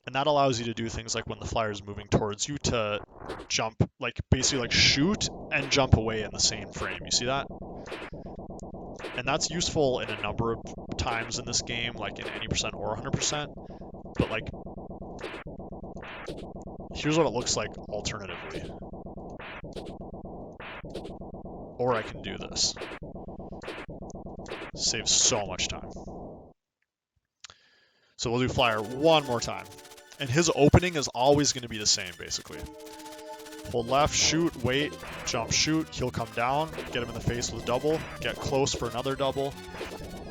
[SPEAKER 1] And that allows you to do things like when the flyer is moving towards you to jump, like basically like shoot and jump away in the same frame. You see that? And that's useful in a number of times in this game, like in any percent or 100%. But like, here's what it looks like alternatively. Or I can do this. Saves so much time. So we'll do flyer one more time. And his opening is always going to be the same, basically. Hold left, shoot, wait, jump, shoot. He'll come down, get him in the face with a double, get close for another double,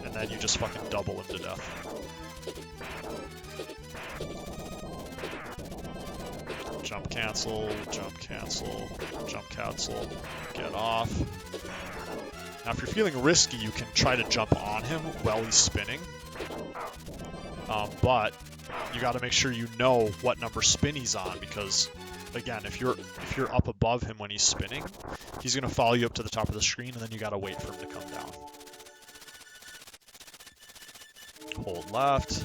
[SPEAKER 1] and then you just fucking double him to death. Jump cancel, jump cancel, jump cancel, get off. Now if you're feeling risky, you can try to jump on him while he's spinning. But you got to make sure you know what number spin he's on, because again, if you're up above him when he's spinning, he's going to follow you up to the top of the screen, and then you got to wait for him to come down. Hold left,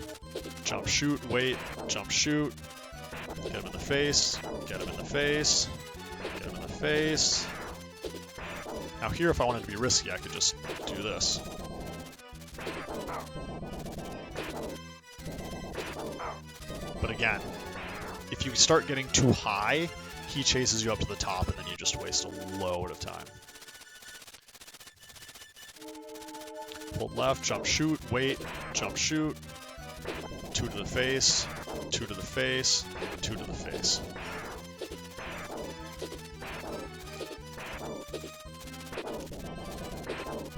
[SPEAKER 1] jump shoot, wait, jump shoot, get him in the face, get him in the face, get him in the face. Now here, if I wanted to be risky, I could just do this. But again, if you start getting too high, he chases you up to the top, and then you just waste a load of time. Hold left, jump, shoot, wait, jump, shoot. 2 to the face, 2 to the face, 2 to the face.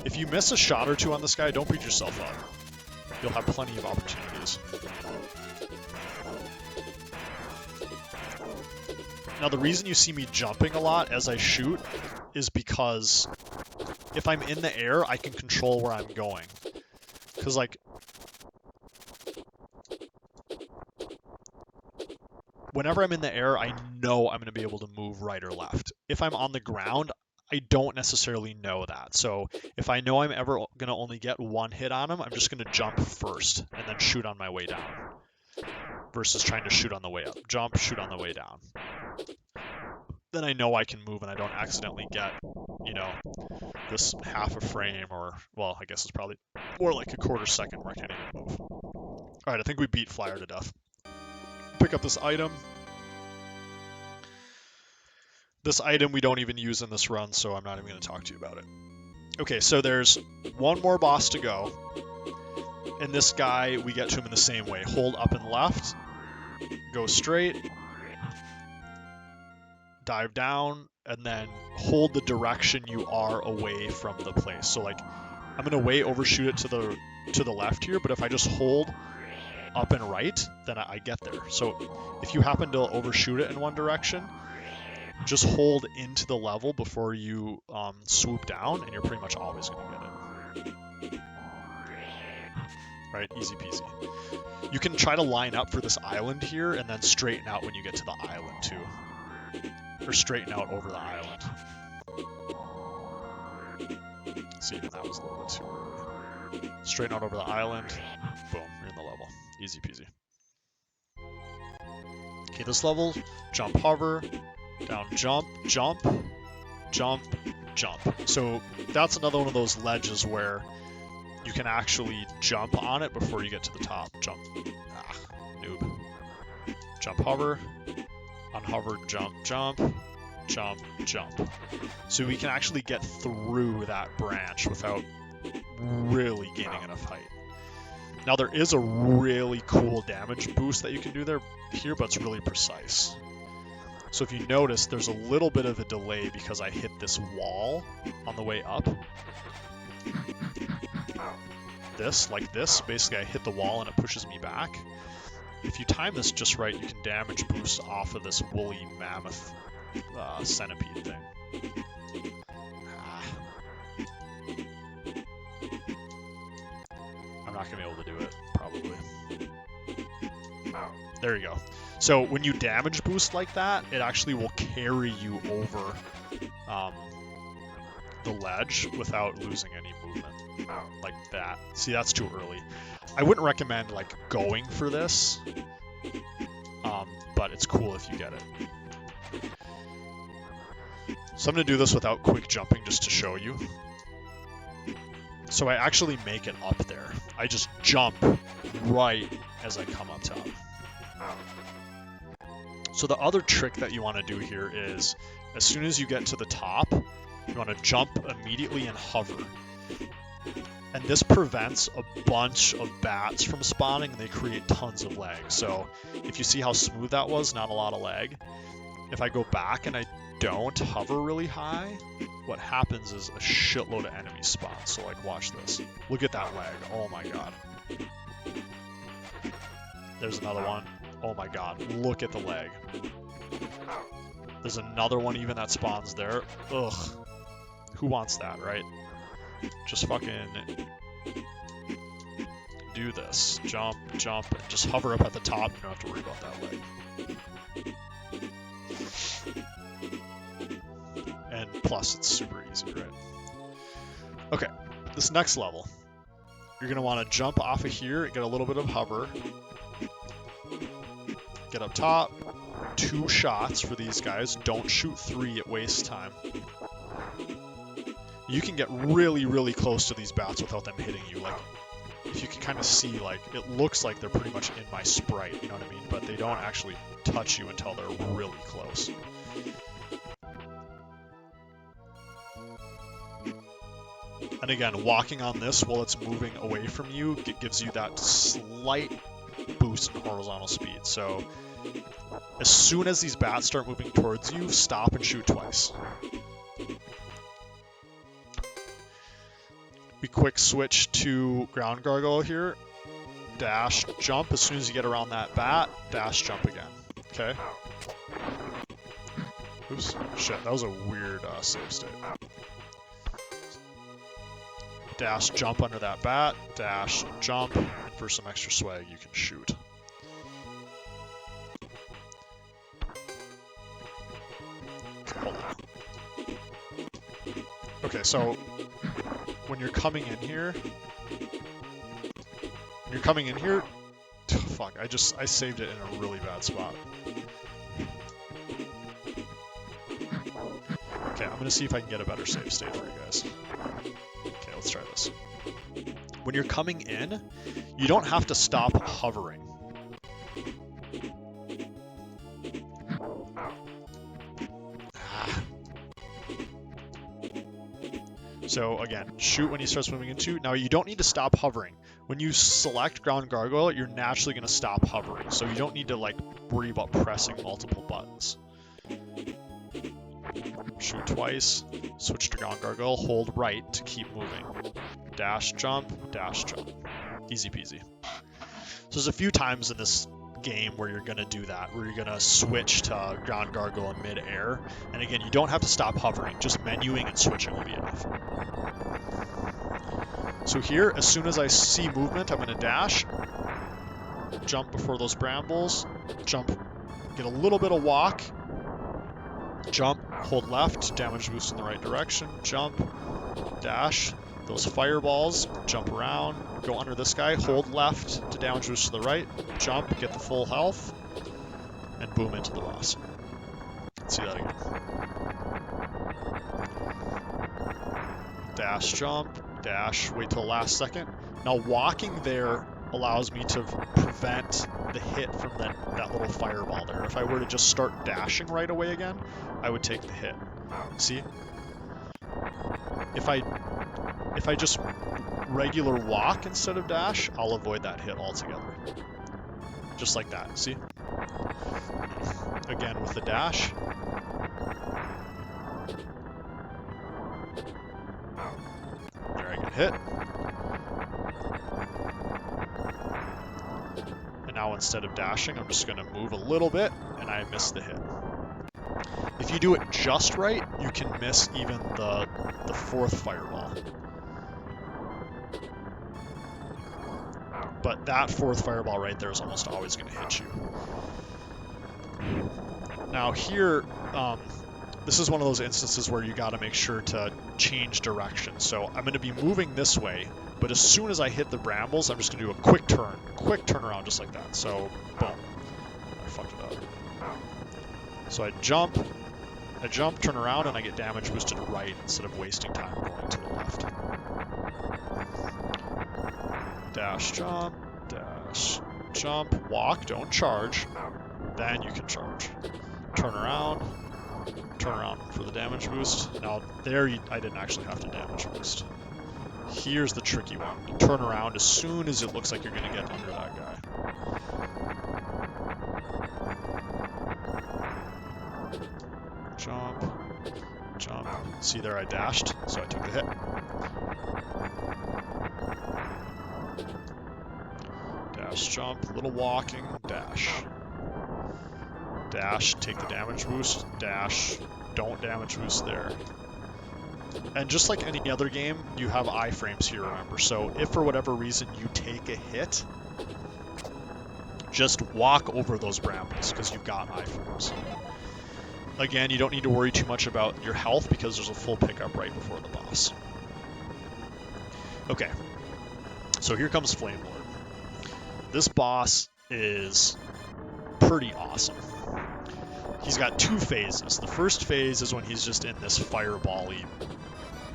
[SPEAKER 1] If you miss a shot or two on this guy, don't beat yourself up. You'll have plenty of opportunities. Now, the reason you see me jumping a lot as I shoot is because if I'm in the air, I can control where I'm going. Because, like, whenever I'm in the air, I know I'm going to be able to move right or left. If I'm on the ground, I don't necessarily know that. So if I know I'm ever going to only get one hit on him, I'm just going to jump first and then shoot on my way down. Versus trying to shoot on the way up. Jump, shoot on the way down. Then I know I can move and I don't accidentally get, you know, this half a frame or, well, I guess it's probably more like a quarter second where I can't even move. Alright, I think we beat Flyer to death. Pick up this item. This item we don't even use in this run, so I'm not even going to talk to you about it. Okay, so there's one more boss to go. And this guy, we get to him in the same way. Hold up and left, go straight, dive down, and then hold the direction you are away from the place. So like, I'm going to way overshoot it to the left here, but if I just hold up and right, then I get there. So if you happen to overshoot it in one direction, just hold into the level before you swoop down, and you're pretty much always going to get it. Right, easy peasy. You can try to line up for this island here, and then straighten out when you get to the island too. Or straighten out over the island. See, even that was a little bit too early. Straighten out over the island. Boom, you're in the level. Easy peasy. Okay, this level, jump, hover, down, jump, jump, jump, jump. So that's another one of those ledges where you can actually jump on it before you get to the top. Jump. Ah, noob. Jump, hover, unhover, jump, jump, jump, jump. So we can actually get through that branch without really gaining enough height. Now there is a really cool damage boost that you can do here, but it's really precise. So if you notice, there's a little bit of a delay because I hit this wall on the way up. Like this, basically I hit the wall and it pushes me back. If you time this just right, you can damage boost off of this woolly mammoth centipede thing. I'm not going to be able to do it, probably. There you go. So when you damage boost like that, it actually will carry you over the ledge without losing any movement. Like that. See, that's too early. I wouldn't recommend like going for this, but it's cool if you get it. So I'm going to do this without quick jumping just to show you. So I actually make it up there. I just jump right as I come up top. So the other trick that you want to do here is, as soon as you get to the top, you want to jump immediately and hover. And this prevents a bunch of bats from spawning, and they create tons of lag. So if you see how smooth that was, not a lot of lag. If I go back and I don't hover really high, what happens is a shitload of enemies spawn. So like, watch this. Look at that lag. Oh my god. There's another one. Oh my god. Look at the lag. There's another one even that spawns there. Ugh. Who wants that, right? Just fucking do this. Jump, jump, and just hover up at the top. You don't have to worry about that lag. And plus, it's super easy, right? Okay, this next level. You're going to want to jump off of here, get a little bit of hover. Get up top. 2 shots for these guys. Don't shoot 3, it wastes time. You can get really, really close to these bats without them hitting you. Like, if you can kind of see, like, it looks like they're pretty much in my sprite, you know what I mean? But they don't actually touch you until they're really close. And again, walking on this while it's moving away from you, it gives you that slight boost in horizontal speed. So as soon as these bats start moving towards you, stop and shoot twice. We quick switch to ground gargoyle here. Dash, jump. As soon as you get around that bat, dash, jump again. Okay? Oops. Shit, that was a weird save state. Dash, jump under that bat. Dash, jump. And for some extra swag, you can shoot. Okay, hold on. Okay, so when you're coming in here, fuck, I saved it in a really bad spot. Okay, I'm gonna see if I can get a better save state for you guys. Okay, let's try this. When you're coming in, you don't have to stop hovering. So again, shoot when he starts moving into. Now you don't need to stop hovering. When you select ground gargoyle, you're naturally going to stop hovering. So you don't need to like worry about pressing multiple buttons. Shoot twice, switch to ground gargoyle, hold right to keep moving. Dash jump, dash jump. Easy peasy. So there's a few times in this game where you're going to do that, where you're going to switch to ground gargoyle in mid-air. And again, you don't have to stop hovering, just menuing and switching will be enough. So here, as soon as I see movement, I'm going to dash, jump before those brambles, jump, get a little bit of walk, jump, hold left, damage boost in the right direction, jump, dash, those fireballs, jump around, go under this guy, hold left to damage boost to the right, jump, get the full health, and boom into the boss. Let's see that again. Dash, jump, dash, wait till the last second. Now walking there allows me to prevent the hit from that little fireball there. If I were to just start dashing right away again, I would take the hit. See? If I just regular walk instead of dash, I'll avoid that hit altogether. Just like that, see? Again with the dash. There I get hit. And now instead of dashing, I'm just going to move a little bit, and I miss the hit. If you do it just right, you can miss even the fourth fireball. But that fourth fireball right there is almost always going to hit you. Now here, this is one of those instances where you got to make sure to change direction. So I'm going to be moving this way, but as soon as I hit the brambles, I'm just going to do a quick turn around just like that. So boom, I fucked it up. So I jump, turn around, and I get damage boosted right instead of wasting time going to the left. Dash, jump, walk, don't charge. Then you can charge. Turn around for the damage boost. Now there, I didn't actually have to damage boost. Here's the tricky one. You turn around as soon as it looks like you're going to get under that guy. Jump. See there, I dashed, so I took the hit. Dash, jump, little walking, dash. Dash, take the damage boost, dash, don't damage boost there. And just like any other game, you have iframes here, remember. So if for whatever reason you take a hit, just walk over those brambles because you've got iframes. Again, you don't need to worry too much about your health because there's a full pickup right before the boss. Okay, so here comes Flame Lord. This boss is pretty awesome. He's got two phases. The first phase is when he's just in this fireball-y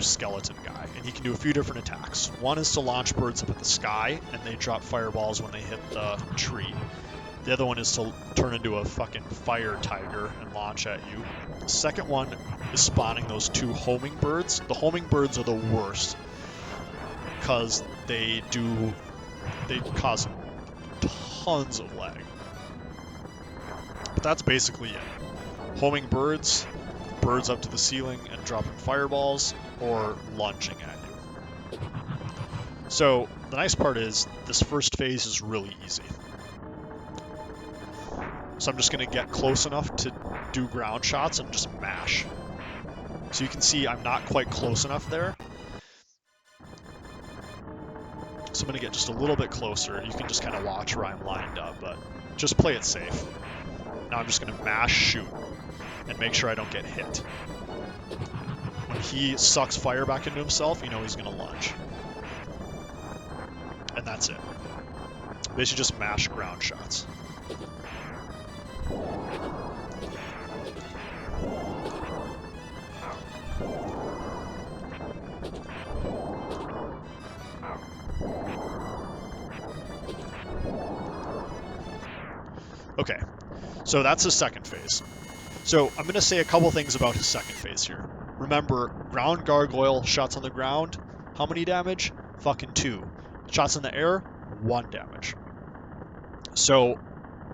[SPEAKER 1] skeleton guy, and he can do a few different attacks. One is to launch birds up at the sky, and they drop fireballs when they hit the tree. The other one is to turn into a fucking fire tiger and launch at you. The second one is spawning those 2 homing birds. The homing birds are the worst because they cause tons of lag. But that's basically it. Homing birds up to the ceiling and dropping fireballs, or lunging at you. So the nice part is this first phase is really easy. So I'm just going to get close enough to do ground shots and just mash. So you can see I'm not quite close enough there. So I'm going to get just a little bit closer. You can just kind of watch where I'm lined up, but just play it safe. Now I'm just going to mash shoot and make sure I don't get hit. When he sucks fire back into himself, you know he's going to lunge. And that's it. Basically just mash ground shots. Okay, so that's his second phase. So I'm going to say a couple things about his second phase here. Remember, ground gargoyle, shots on the ground, how many damage? Fucking 2. Shots in the air, 1 damage. So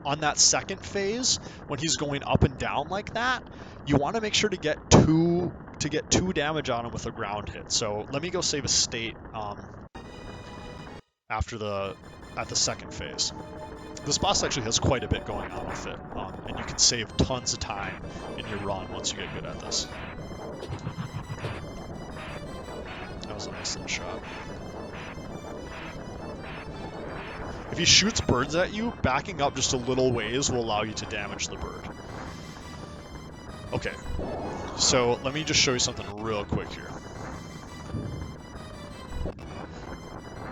[SPEAKER 1] on that second phase, when he's going up and down like that, you want to make sure to get 2 damage on him with a ground hit. So let me go save a state at the second phase. This boss actually has quite a bit going on with it, and you can save tons of time in your run once you get good at this. That was a nice little shot. If he shoots birds at you, backing up just a little ways will allow you to damage the bird. Okay, so let me just show you something real quick here.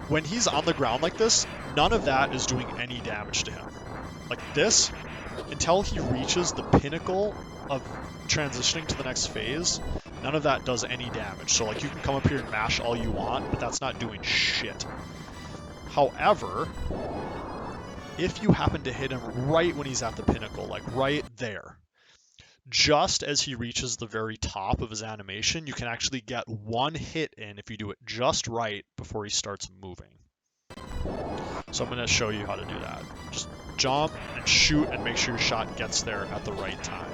[SPEAKER 1] When he's on the ground like this, none of that is doing any damage to him. Like this, until he reaches the pinnacle of transitioning to the next phase, none of that does any damage. So like you can come up here and mash all you want, but that's not doing shit. However, if you happen to hit him right when he's at the pinnacle, like right there, just as he reaches the very top of his animation, you can actually get 1 hit in if you do it just right before he starts moving. So I'm going to show you how to do that. Just jump and shoot and make sure your shot gets there at the right time.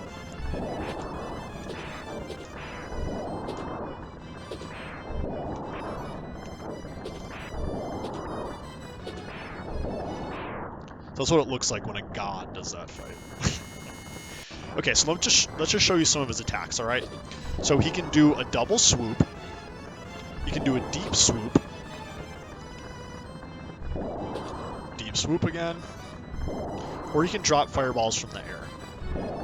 [SPEAKER 1] That's what it looks like when a god does that fight. Okay, so let's just show you some of his attacks, alright? So he can do a double swoop. He can do a deep swoop. Deep swoop again. Or he can drop fireballs from the air.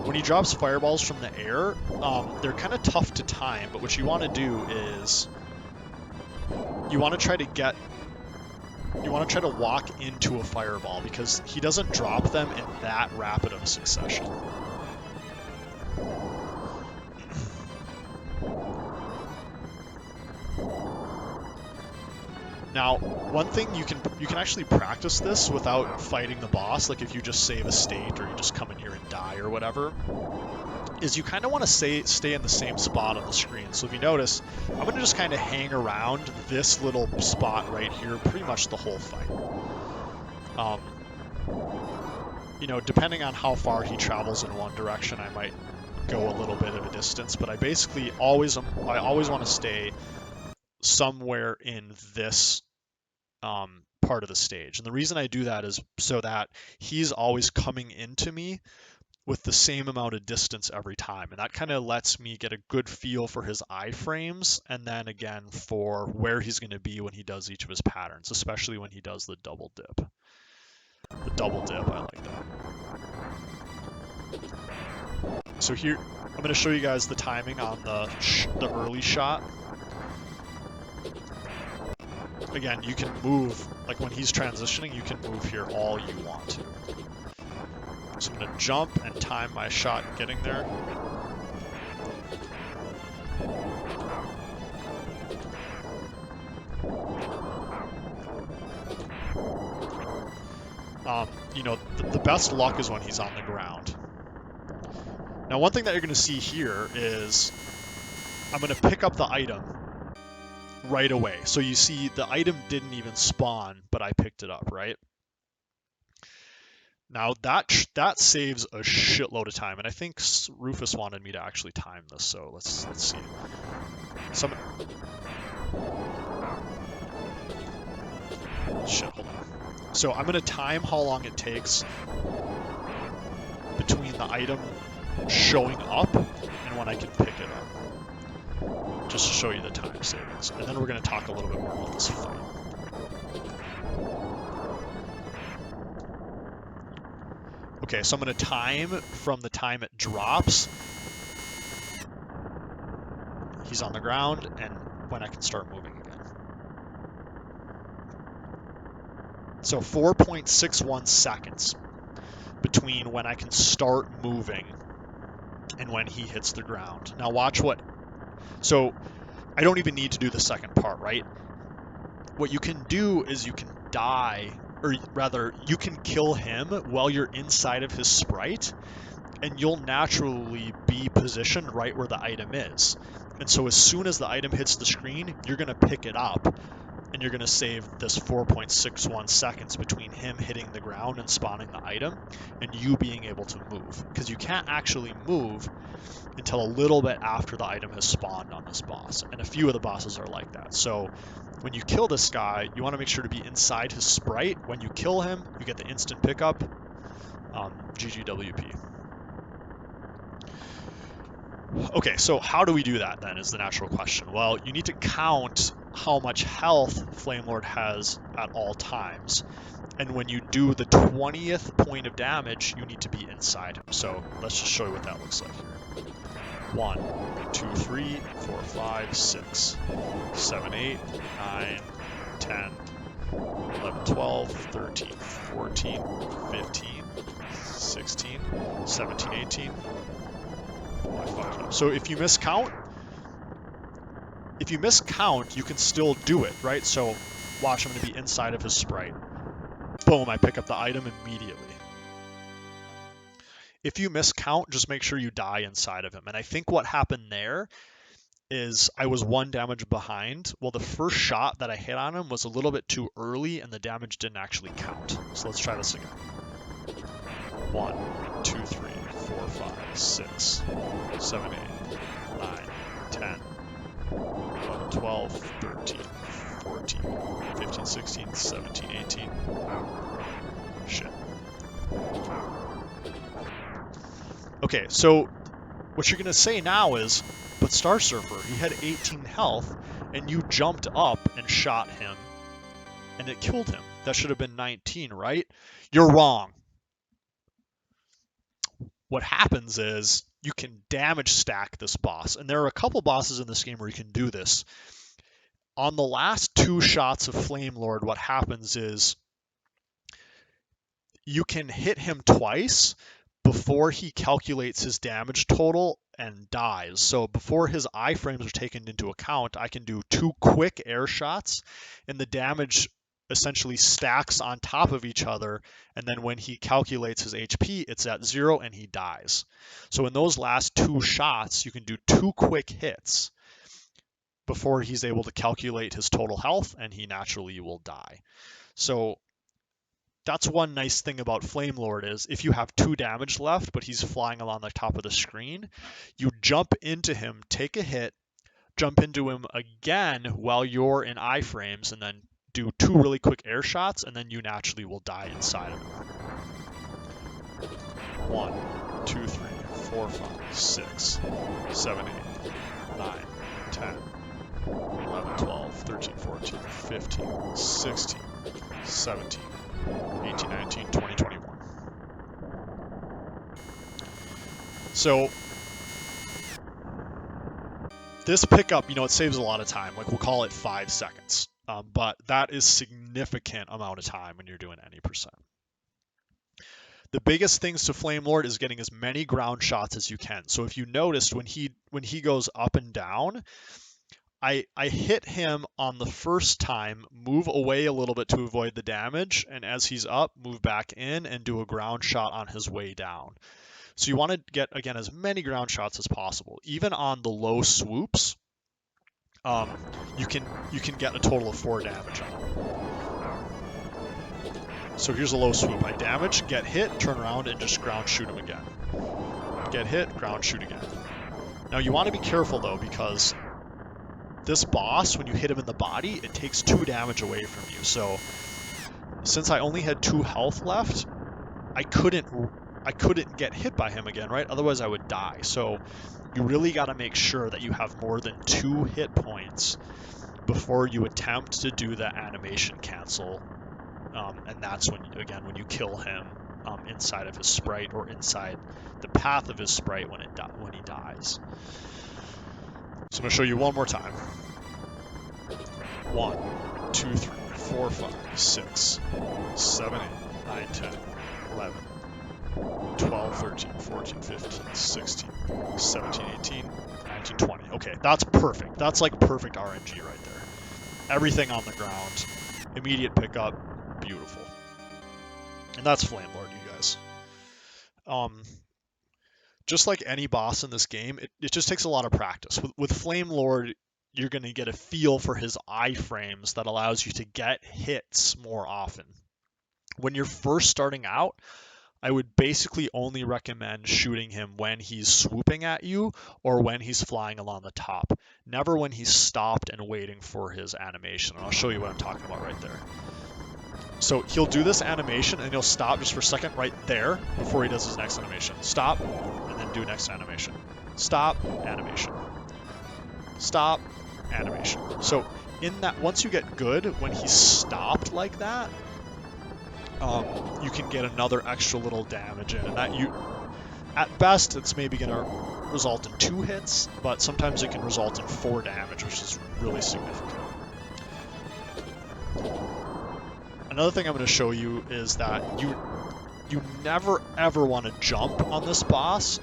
[SPEAKER 1] When he drops fireballs from the air, they're kind of tough to time, but what you want to do is you want to try to walk into a fireball because he doesn't drop them in that rapid of succession. Now, one thing you can actually practice this without fighting the boss, like if you just save a state or you just come in here and die or whatever, is you kind of want to stay in the same spot on the screen. So if you notice, I'm going to just kind of hang around this little spot right here pretty much the whole fight. You know, depending on how far he travels in one direction, I might go a little bit of a distance, but I basically always want to stay somewhere in this part of the stage. And the reason I do that is so that he's always coming into me with the same amount of distance every time. And that kind of lets me get a good feel for his iframes, and then again for where he's going to be when he does each of his patterns, especially when he does the double dip. The double dip, I like that. So here, I'm going to show you guys the timing on the early shot. Again, you can move, like when he's transitioning, you can move here all you want to. So I'm going to jump and time my shot getting there. you know, the best luck is when he's on the ground. Now, one thing that you're going to see here is I'm going to pick up the item right away. So you see the item didn't even spawn, but I picked it up, right? Now that saves a shitload of time, and I think Rufus wanted me to actually time this, so let's see. Shit, hold on. So I'm gonna time how long it takes between the item showing up and when I can pick it up, just to show you the time savings, and then we're gonna talk a little bit more about this fight. Okay, so I'm going to time from the time it drops. He's on the ground, and when I can start moving again. So 4.61 seconds between when I can start moving and when he hits the ground. Now watch what... So I don't even need to do the second part, right? What you can do is you can die, or rather, you can kill him while you're inside of his sprite, and you'll naturally be positioned right where the item is. And so as soon as the item hits the screen, you're going to pick it up, and you're going to save this 4.61 seconds between him hitting the ground and spawning the item and you being able to move. Because you can't actually move until a little bit after the item has spawned on this boss. And a few of the bosses are like that. So when you kill this guy, you want to make sure to be inside his sprite. When you kill him, you get the instant pickup. GGWP. Okay, so how do we do that then is the natural question. Well, you need to count how much health Flamelord has at all times. And when you do the 20th point of damage, you need to be inside him. So let's just show you what that looks like here. 1, 2, 3, 4, 5, 6, 7, 8, 9, 10, 11, 12, 13, 14, 15, 16, 17, 18. I fucked it up. So if you miscount, you can still do it, right? So watch, I'm going to be inside of his sprite. Boom, I pick up the item immediately. If you miscount, just make sure you die inside of him. And I think what happened there is I was 1 damage behind. Well, the first shot that I hit on him was a little bit too early and the damage didn't actually count. So let's try this again. 1, 2, 3, 4, 5, 6, 7, 8, 9, 10, 11, 12, 13, 14, 15, 16, 17, 18. Shit. Okay, so what you're going to say now is, but Star Surfer, he had 18 health, and you jumped up and shot him, and it killed him. That should have been 19, right? You're wrong. What happens is you can damage stack this boss, and there are a couple bosses in this game where you can do this. On the last 2 shots of Flamelord, what happens is you can hit him twice before he calculates his damage total and dies. So before his iframes are taken into account, I can do 2 quick air shots, and the damage essentially stacks on top of each other, and then when he calculates his HP, it's at 0 and he dies. So in those last 2 shots, you can do 2 quick hits before he's able to calculate his total health, and he naturally will die. So that's one nice thing about Flamelord is if you have 2 damage left, but he's flying along the top of the screen, you jump into him, take a hit, jump into him again while you're in iframes, and then do 2 really quick air shots, and then you naturally will die inside of him. 1, 2, 3, 4, 5, 6, 7, 8, 9, 10, 11, 12, 13, 14, 15, 16, 17, 18, 19, 20, 21. So this pickup, it saves a lot of time. Like we'll call it 5 seconds. But that is significant amount of time when you're doing any percent. The biggest things to Flamelord is getting as many ground shots as you can. So if you noticed when he goes up and down, I hit him on the first time, move away a little bit to avoid the damage, and as he's up, move back in and do a ground shot on his way down. So you want to get, again, as many ground shots as possible. Even on the low swoops, you can get a total of 4 damage on him. So here's a low swoop. I damage, get hit, turn around, and just ground shoot him again. Get hit, ground shoot again. Now you want to be careful though, because this boss, when you hit him in the body, it takes 2 damage away from you. So since I only had 2 health left, I couldn't get hit by him again, right? Otherwise I would die. So you really got to make sure that you have more than 2 hit points before you attempt to do the animation cancel. And that's when you kill him inside of his sprite, or inside the path of his sprite when he dies. So I'm going to show you one more time. 1, 2, 3, 4, 5, 6, 7, 8, 9, 10, 11, 12, 13, 14, 15, 16, 17, 18, 19, 20. Okay, that's perfect. That's like perfect RNG right there. Everything on the ground. Immediate pickup. Beautiful. And that's Flame Lord, you guys. Just like any boss in this game, it just takes a lot of practice. With Flame Lord, you're going to get a feel for his iframes that allows you to get hits more often. When you're first starting out, I would basically only recommend shooting him when he's swooping at you or when he's flying along the top. Never when he's stopped and waiting for his animation. And I'll show you what I'm talking about right there. So he'll do this animation and he'll stop just for a second right there before he does his next animation. Stop, and then do next animation. Stop, animation. Stop, animation. So in that, once you get good, when he's stopped like that, you can get another extra little damage in, and that at best it's maybe going to result in 2 hits, but sometimes it can result in 4 damage, which is really significant. Another thing I'm going to show you is that you never ever want to jump on this boss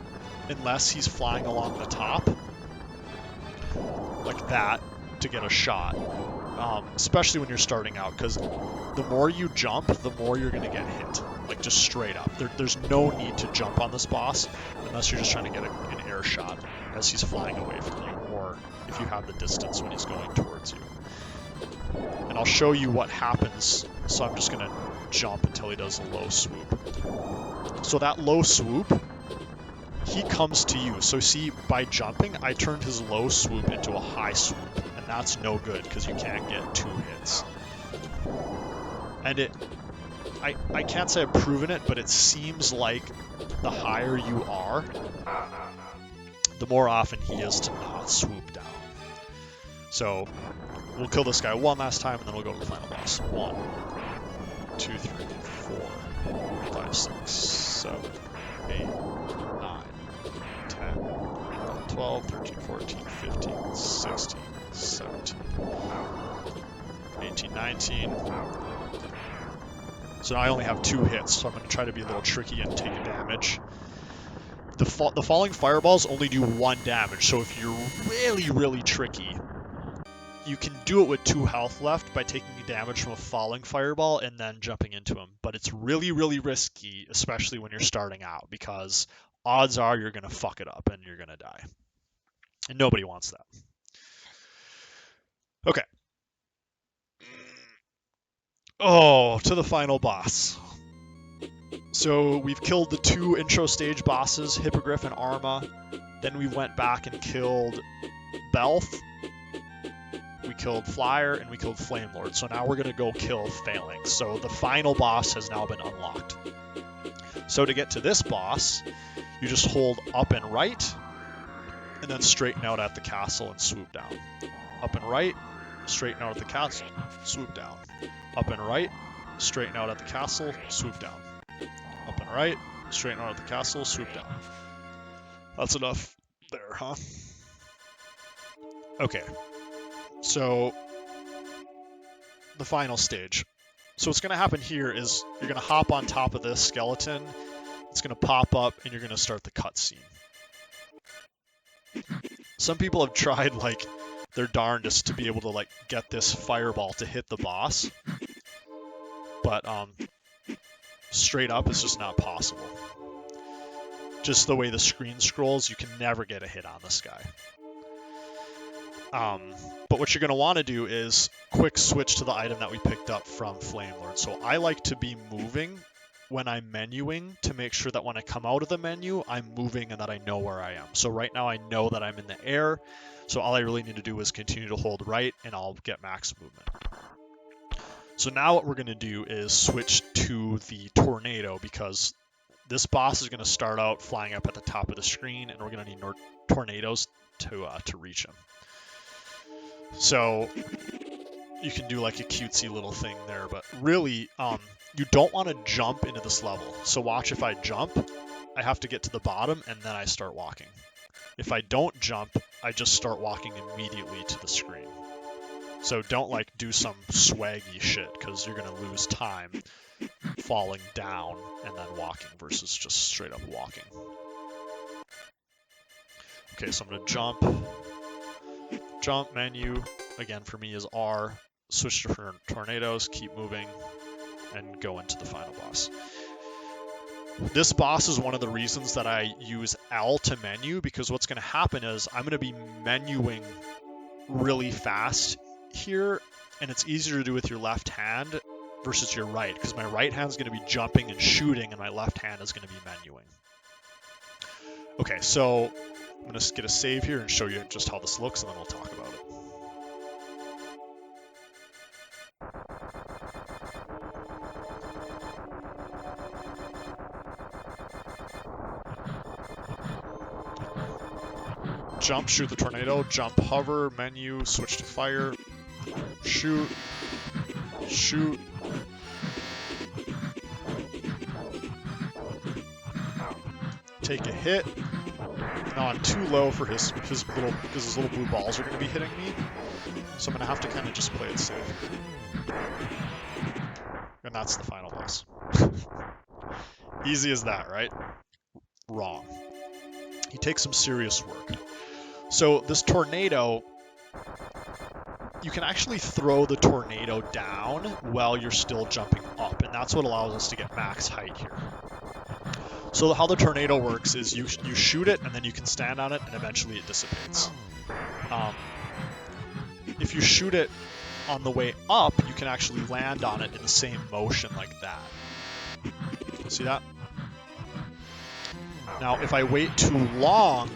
[SPEAKER 1] unless he's flying along the top like that to get a shot. Especially when you're starting out, because the more you jump, the more you're going to get hit, like just straight up. There's no need to jump on this boss unless you're just trying to get an air shot as he's flying away from you, or if you have the distance when he's going towards you. And I'll show you what happens, so I'm just going to jump until he does a low swoop. So that low swoop, he comes to you. So see, by jumping, I turned his low swoop into a high swoop. And that's no good because you can't get 2 hits. And I can't say I've proven it, but it seems like the higher you are, the more often he is to not swoop down. So we'll kill this guy one last time, and then we'll go to the final boss. 1, 2, 3, 4, 5, 6, 7, 8, 9, 10, 12, 13, 14, 15, 16, 17, 18, 19. So now I only have 2 hits, so I'm going to try to be a little tricky and take damage. The falling fireballs only do 1 damage, so if you're really, really tricky, you can do it with 2 health left by taking damage from a falling fireball and then jumping into him. But it's really, really risky, especially when you're starting out, because odds are you're going to fuck it up and you're going to die. And nobody wants that. Okay. Oh, to the final boss. So we've killed the 2 intro stage bosses, Hippogriff and Arma. Then we went back and killed Belf. We killed Flyer, and we killed Flame Lord. So now we're going to go kill Phalanx. So the final boss has now been unlocked. So to get to this boss, you just hold up and right, and then straighten out at the castle and swoop down. Up and right, straighten out at the castle, swoop down. Up and right, straighten out at the castle, swoop down. Up and right, straighten out at the castle, swoop down. That's enough there, huh? Okay. So, the final stage. So what's going to happen here is you're going to hop on top of this skeleton, it's going to pop up, and you're going to start the cutscene. Some people have tried, like, their darndest to be able to like get this fireball to hit the boss, but straight up it's just not possible. Just the way the screen scrolls, you can never get a hit on this guy. But what you're going to want to do is quick switch to the item that we picked up from Flame Lord. So I like to be moving when I'm menuing to make sure that when I come out of the menu, I'm moving and that I know where I am. So right now I know that I'm in the air, so all I really need to do is continue to hold right and I'll get max movement. So now what we're going to do is switch to the tornado, because this boss is going to start out flying up at the top of the screen and we're going to need tornadoes to reach him. So you can do like a cutesy little thing there, but really you don't want to jump into this level. So watch, if I jump, I have to get to the bottom and then I start walking. If I don't jump, I just start walking immediately to the screen. So don't like do some swaggy shit, because you're going to lose time falling down and then walking versus just straight up walking. Okay, so I'm going to jump menu, again for me is R, switch to tornadoes, keep moving, and go into the final boss. This boss is one of the reasons that I use L to menu, because what's going to happen is I'm going to be menuing really fast here, and it's easier to do with your left hand versus your right, because my right hand is going to be jumping and shooting and my left hand is going to be menuing. Okay, so I'm going to get a save here and show you just how this looks, and then we'll talk about it. Jump, shoot the tornado, jump, hover, menu, switch to fire, shoot, shoot. Take a hit. Now I'm too low for his little blue balls are going to be hitting me, so I'm going to have to kind of just play it safe. And that's the final boss. Easy as that, right? Wrong. He takes some serious work. So this tornado, you can actually throw the tornado down while you're still jumping up, and that's what allows us to get max height here. So how the tornado works is you shoot it, and then you can stand on it, and eventually it dissipates. If you shoot it on the way up, you can actually land on it in the same motion like that. See that? Now, if I wait too long,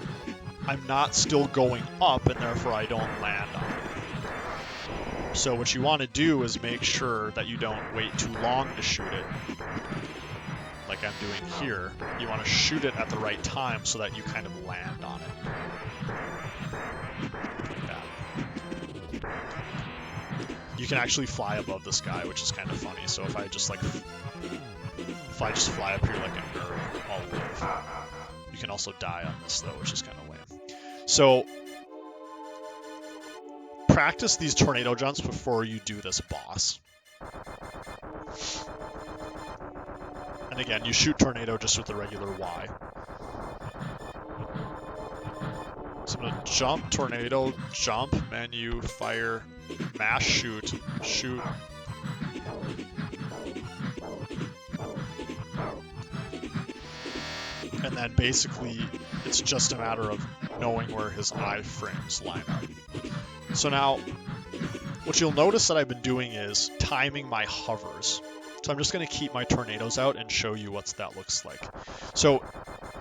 [SPEAKER 1] I'm not still going up, and therefore I don't land on it. So what you want to do is make sure that you don't wait too long to shoot it, like I'm doing here. You want to shoot it at the right time so that you kind of land on it. Like that. You can actually fly above this guy, which is kind of funny. So if I just fly up here like a nerd, I'll live. You can also die on this though, which is kind of lame. So practice these tornado jumps before you do this boss. And again, you shoot tornado just with the regular Y. So I'm going to jump, tornado, jump, menu, fire, mash, shoot, shoot. And then basically, it's just a matter of knowing where his iframes line up. So now, what you'll notice that I've been doing is timing my hovers. So I'm just going to keep my tornadoes out and show you what that looks like. So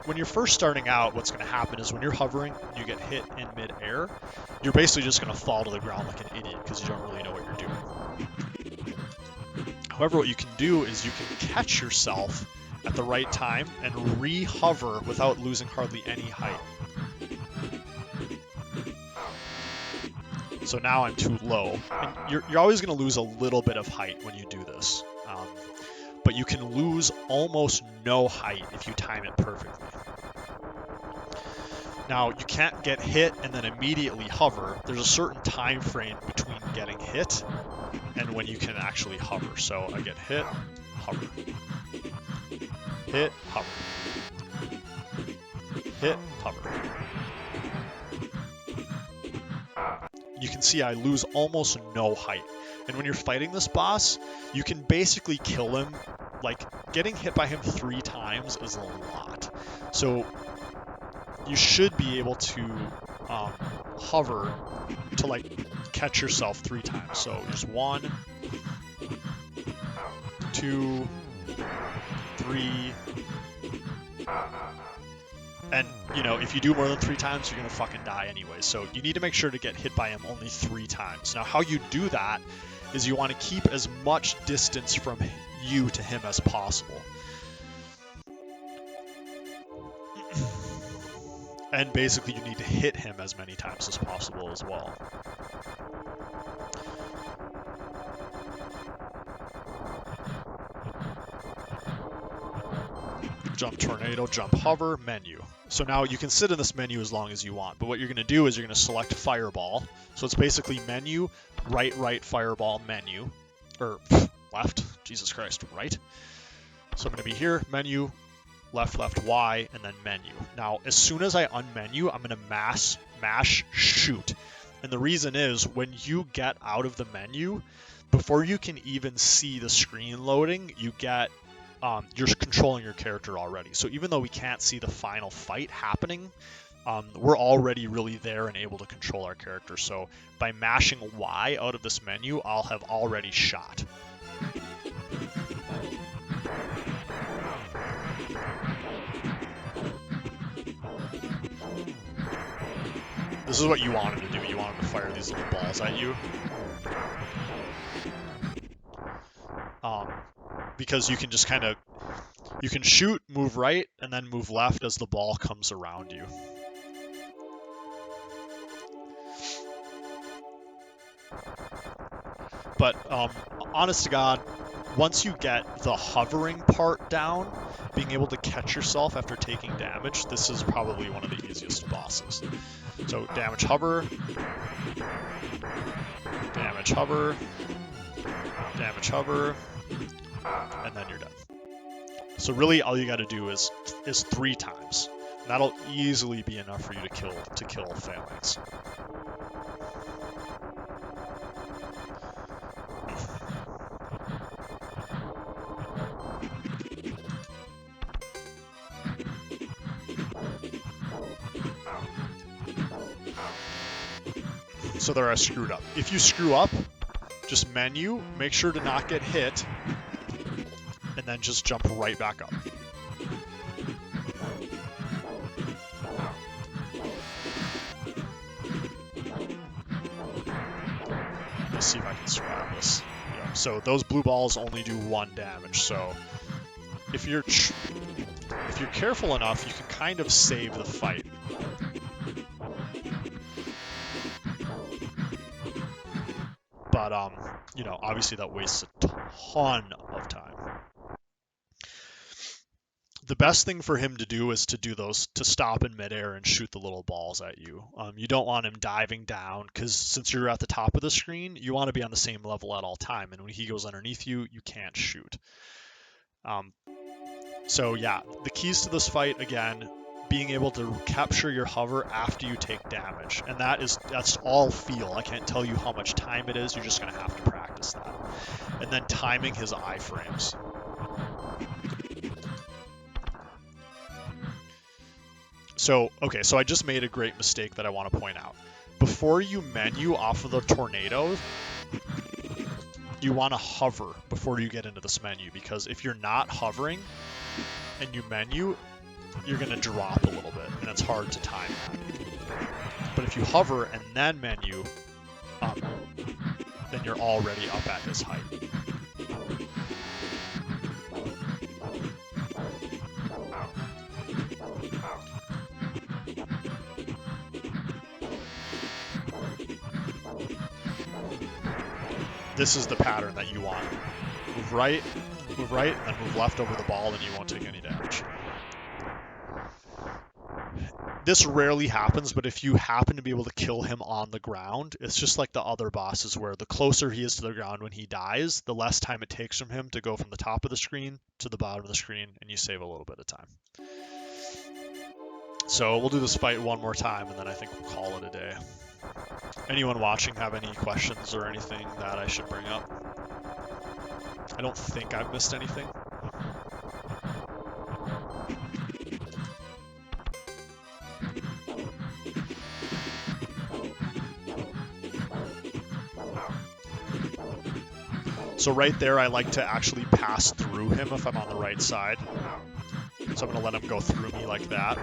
[SPEAKER 1] when you're first starting out, what's going to happen is when you're hovering and you get hit in mid-air, you're basically just going to fall to the ground like an idiot because you don't really know what you're doing. However, what you can do is you can catch yourself at the right time and re-hover without losing hardly any height. So now I'm too low. And you're always going to lose a little bit of height when you do this. But you can lose almost no height if you time it perfectly. Now, you can't get hit and then immediately hover. There's a certain time frame between getting hit and when you can actually hover. So I get hit, hover. Hit, hover. Hit, hover. you can see I lose almost no height. And when you're fighting this boss, you can basically kill him. Like, getting hit by him 3 times is a lot. So you should be able to hover to like catch yourself 3 times. So just 1, 2, 3. And, you know, if you do more than 3 times, you're going to fucking die anyway. So you need to make sure to get hit by him only 3 times. Now, how you do that is you want to keep as much distance from you to him as possible. And basically, you need to hit him as many times as possible as well. Jump tornado, jump hover, menu. So now you can sit in this menu as long as you want, but what you're going to do is you're going to select fireball. So it's basically menu, right, fireball, menu. Or left, Jesus Christ, right. So I'm going to be here, menu, left, Y, and then menu. Now, as soon as I unmenu, I'm going to mash, shoot. And the reason is, when you get out of the menu, before you can even see the screen loading, you get you're controlling your character already. So even though we can't see the final fight happening, we're already really there and able to control our character. So by mashing Y out of this menu, I'll have already shot. This is what you want him to do. You want him to fire these little balls at you. Because you can just kind of, you can shoot, move right, and then move left as the ball comes around you. But honest to God, once you get the hovering part down, being able to catch yourself after taking damage, this is probably one of the easiest bosses. So damage hover, damage hover, damage hover, and then you're done. So really all you got to do is 3 times. That'll easily be enough for you to kill Phalanx. So there I screwed up. If you screw up, just menu, make sure to not get hit, and then just jump right back up. Let's see if I can survive this. Yeah. So those blue balls only do 1 damage. So if you're careful enough, you can kind of save the fight. But you know, obviously that wastes a ton of time. The best thing for him to do is to stop in midair and shoot the little balls at you. You don't want him diving down, because since you're at the top of the screen, you want to be on the same level at all time. And when he goes underneath you, you can't shoot. So yeah, the keys to this fight, again, being able to capture your hover after you take damage. And that's all feel. I can't tell you how much time it is. You're just going to have to practice that. And then timing his iframes. So, okay, so I just made a great mistake that I want to point out. Before you menu off of the tornado, you want to hover before you get into this menu, because if you're not hovering and you menu, you're going to drop a little bit, and it's hard to time that. But if you hover and then menu, then you're already up at his height. This is the pattern that you want. Move right, and then move left over the ball, and you won't take any damage. This rarely happens, but if you happen to be able to kill him on the ground, it's just like the other bosses, where the closer he is to the ground when he dies, the less time it takes from him to go from the top of the screen to the bottom of the screen, and you save a little bit of time. So we'll do this fight one more time, and then I think we'll call it a day. Anyone watching have any questions or anything that I should bring up? I don't think I've missed anything. So right there, I like to actually pass through him if I'm on the right side. So I'm going to let him go through me like that.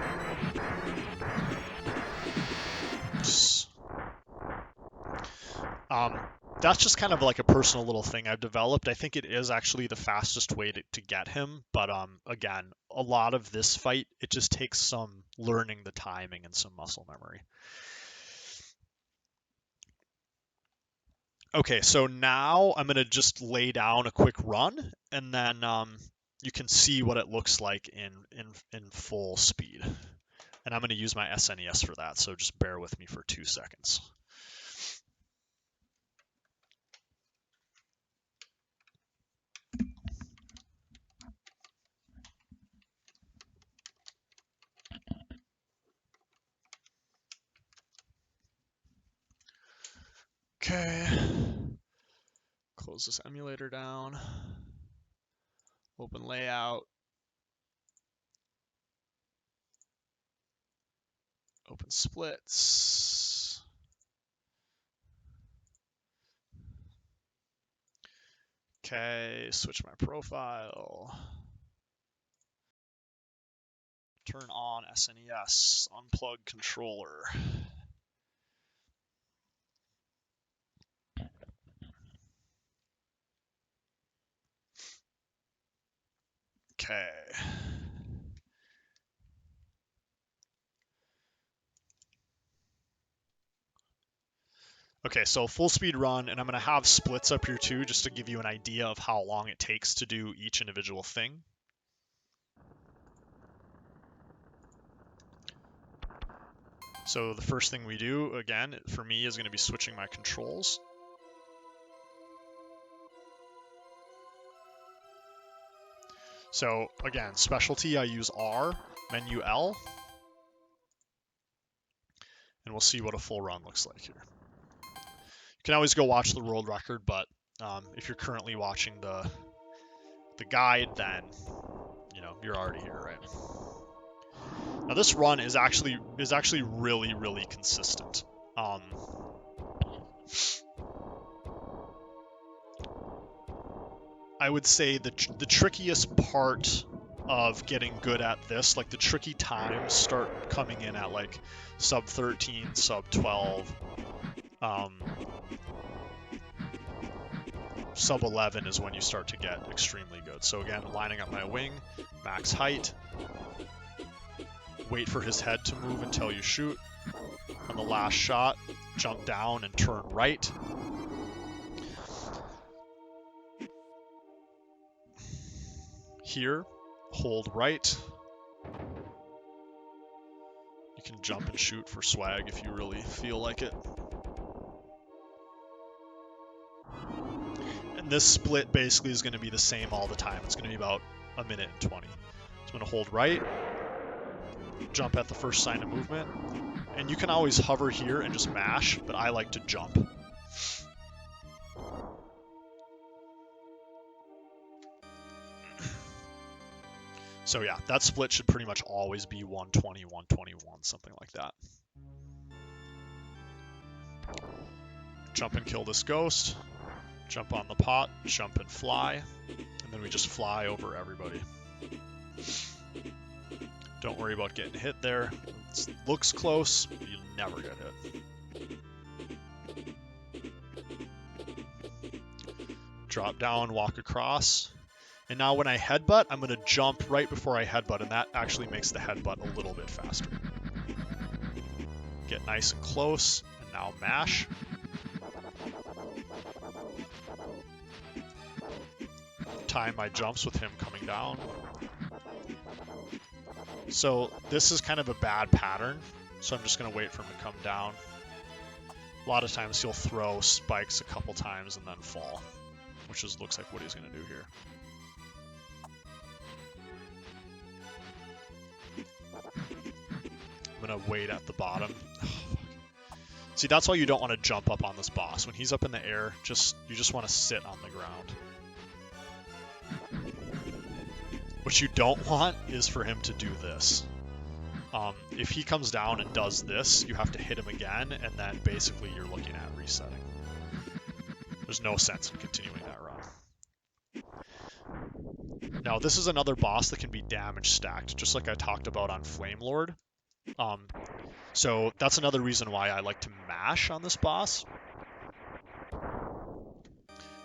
[SPEAKER 1] That's just kind of like a personal little thing I've developed. I think it is actually the fastest way to get him. But again, a lot of this fight, it just takes some learning the timing and some muscle memory. Okay, so now I'm going to just lay down a quick run, and then you can see what it looks like in full speed. And I'm going to use my SNES for that, so just bear with me for 2 seconds. Okay, close this emulator down, open layout, open splits. Okay, switch my profile. Turn on SNES, unplug controller. Okay. Okay, so full speed run, and I'm going to have splits up here too, just to give you an idea of how long it takes to do each individual thing. So the first thing we do, again, for me, is going to be switching my controls. So again, specialty, I use R, menu L, and we'll see what a full run looks like here. You can always go watch the world record, but if you're currently watching the guide, then you're already here, right? Now this run is actually really consistent. I would say the trickiest part of getting good at this, like the tricky times start coming in at like sub 13, sub 12, sub 11 is when you start to get extremely good. So again, lining up my wing, max height, wait for his head to move until you shoot. On the last shot, jump down and turn right. Here, hold right. You can jump and shoot for swag if you really feel like it. And this split basically is going to be the same all the time. It's going to be about 1 minute and 20. So I'm going to hold right, jump at the first sign of movement, and you can always hover here and just mash, but I like to jump. So yeah, that split should pretty much always be 120, 121, something like that. Jump and kill this ghost, jump on the pot, jump and fly, and then we just fly over everybody. Don't worry about getting hit there. It looks close, but you never get hit. Drop down, walk across. And now when I headbutt, I'm going to jump right before I headbutt, and that actually makes the headbutt a little bit faster. Get nice and close, and now mash. Time my jumps with him coming down. So this is kind of a bad pattern, so I'm just going to wait for him to come down. A lot of times he'll throw spikes a couple times and then fall, which looks like what he's going to do here. I'm going to wait at the bottom. See, that's why you don't want to jump up on this boss. When he's up in the air, you just want to sit on the ground. What you don't want is for him to do this. If he comes down and does this, you have to hit him again, and then basically you're looking at resetting. There's no sense in continuing that run. Now, this is another boss that can be damage stacked, just like I talked about on Flame Lord. So that's another reason why I like to mash on this boss,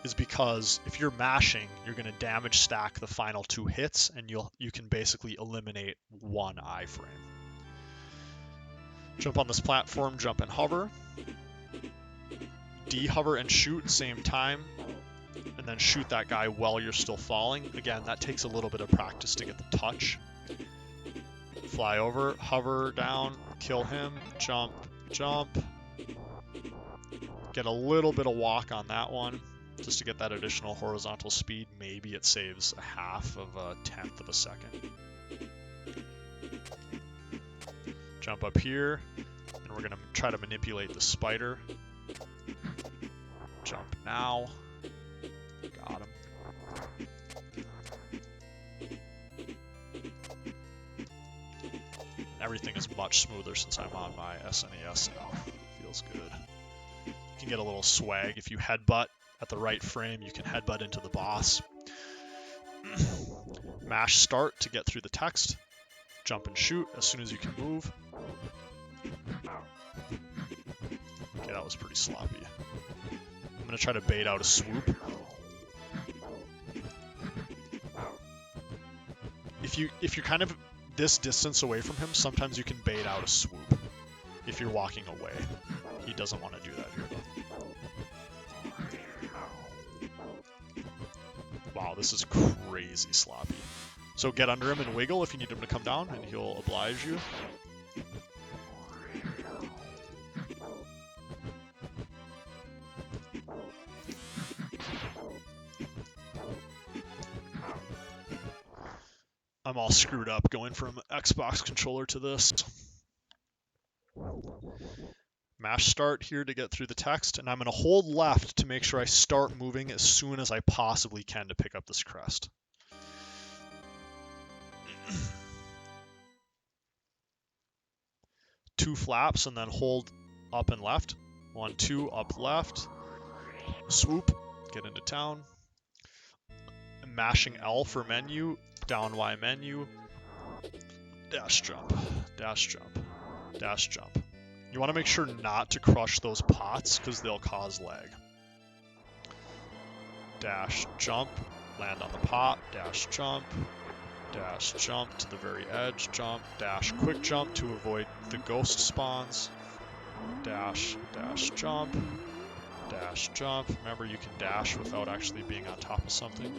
[SPEAKER 1] is because if you're mashing, you're going to damage stack the final 2 hits, and you can basically eliminate 1 iframe. Jump on this platform, jump and hover. De-hover and shoot same time, and then shoot that guy while you're still falling. Again, that takes a little bit of practice to get the touch. Fly over, hover down, kill him, jump, jump. Get a little bit of walk on that one, just to get that additional horizontal speed. Maybe it saves 1/2 of a 1/10 of a second. Jump up here, and we're going to try to manipulate the spider. Jump now. Got him. Everything is much smoother since I'm on my SNES now. Feels good. You can get a little swag. If you headbutt at the right frame, you can headbutt into the boss. Mash start to get through the text. Jump and shoot as soon as you can move. Okay, that was pretty sloppy. I'm going to try to bait out a swoop. If you're kind of this distance away from him, sometimes you can bait out a swoop if you're walking away. He doesn't want to do that here, though. Wow, this is crazy sloppy. So get under him and wiggle if you need him to come down, and he'll oblige you. I'm all screwed up going from Xbox controller to this. Mash start here to get through the text, and I'm going to hold left to make sure I start moving as soon as I possibly can to pick up this crest. Two flaps and then hold up and left. 1, 2, up left. Swoop, get into town. Mashing L for menu, down Y menu. Dash jump, dash jump, dash jump. You want to make sure not to crush those pots because they'll cause lag. Dash jump, land on the pot, dash jump to the very edge, jump, dash quick jump to avoid the ghost spawns, dash jump, dash jump. Remember, you can dash without actually being on top of something.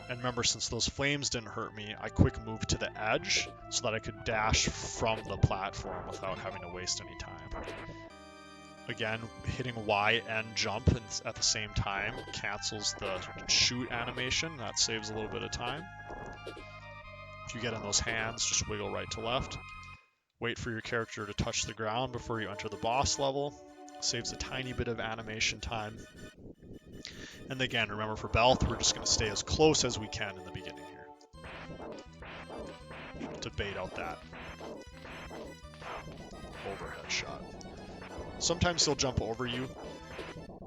[SPEAKER 1] And remember, since those flames didn't hurt me, I quick moved to the edge so that I could dash from the platform without having to waste any time. Again, hitting Y and jump at the same time cancels the shoot animation. That saves a little bit of time. If you get in those hands, just wiggle right to left. Wait for your character to touch the ground before you enter the boss level. Saves a tiny bit of animation time. And again, remember for Belf, we're just going to stay as close as we can in the beginning here to bait out that overhead shot. Sometimes he'll jump over you.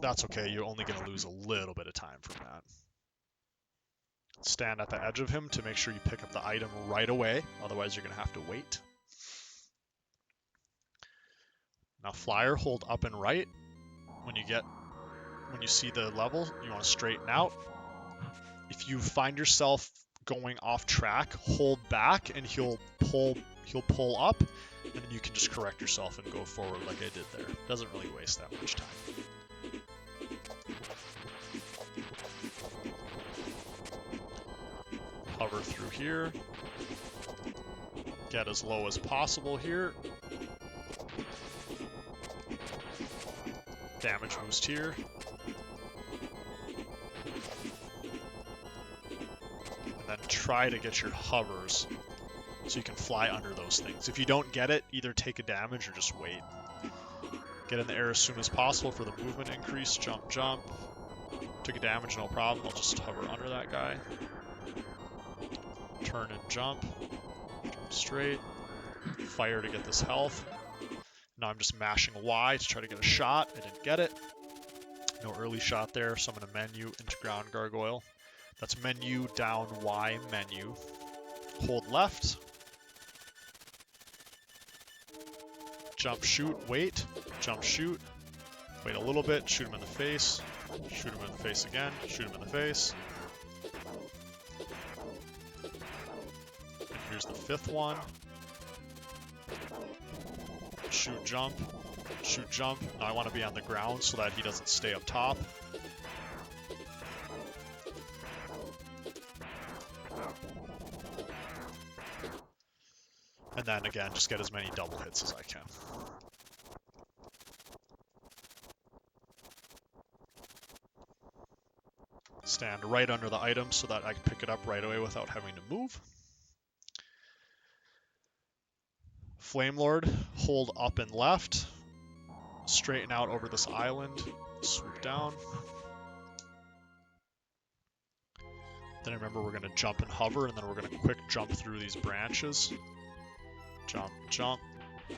[SPEAKER 1] That's okay, you're only going to lose a little bit of time from that. Stand at the edge of him to make sure you pick up the item right away, otherwise you're going to have to wait. Now flyer, hold up and right. When you see the level, you want to straighten out. If you find yourself going off track, hold back and he'll pull up, and then you can just correct yourself and go forward like I did there. Doesn't really waste that much time. Hover through here. Get as low as possible here. Damage boost here. And then try to get your hovers so you can fly under those things. If you don't get it, either take a damage or just wait. Get in the air as soon as possible for the movement increase. Jump, jump. Took a damage, no problem. I'll just hover under that guy. Turn and jump. Jump straight. Fire to get this health. Now I'm just mashing Y to try to get a shot. I didn't get it. No early shot there, so I'm going to menu into ground gargoyle. That's menu, down, Y, menu. Hold left. Jump, shoot, wait. Jump, shoot. Wait a little bit, shoot him in the face. Shoot him in the face again. Shoot him in the face. And here's the fifth one. Shoot, jump. Shoot, jump. Now I want to be on the ground so that he doesn't stay up top. And then again, just get as many double hits as I can. Stand right under the item so that I can pick it up right away without having to move. Flame Lord, hold up and left. Straighten out over this island. Swoop down. Then remember we're going to jump and hover, and then we're going to quick jump through these branches. Jump, jump.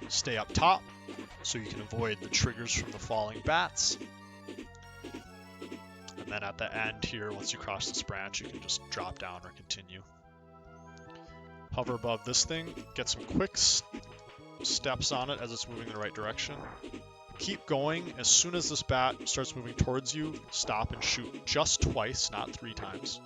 [SPEAKER 1] Stay up top so you can avoid the triggers from the falling bats. And then at the end here, once you cross this branch, you can just drop down or continue. Hover above this thing, get some quick steps on it as it's moving in the right direction. Keep going. As soon as this bat starts moving towards you, stop and shoot just twice, not 3 times.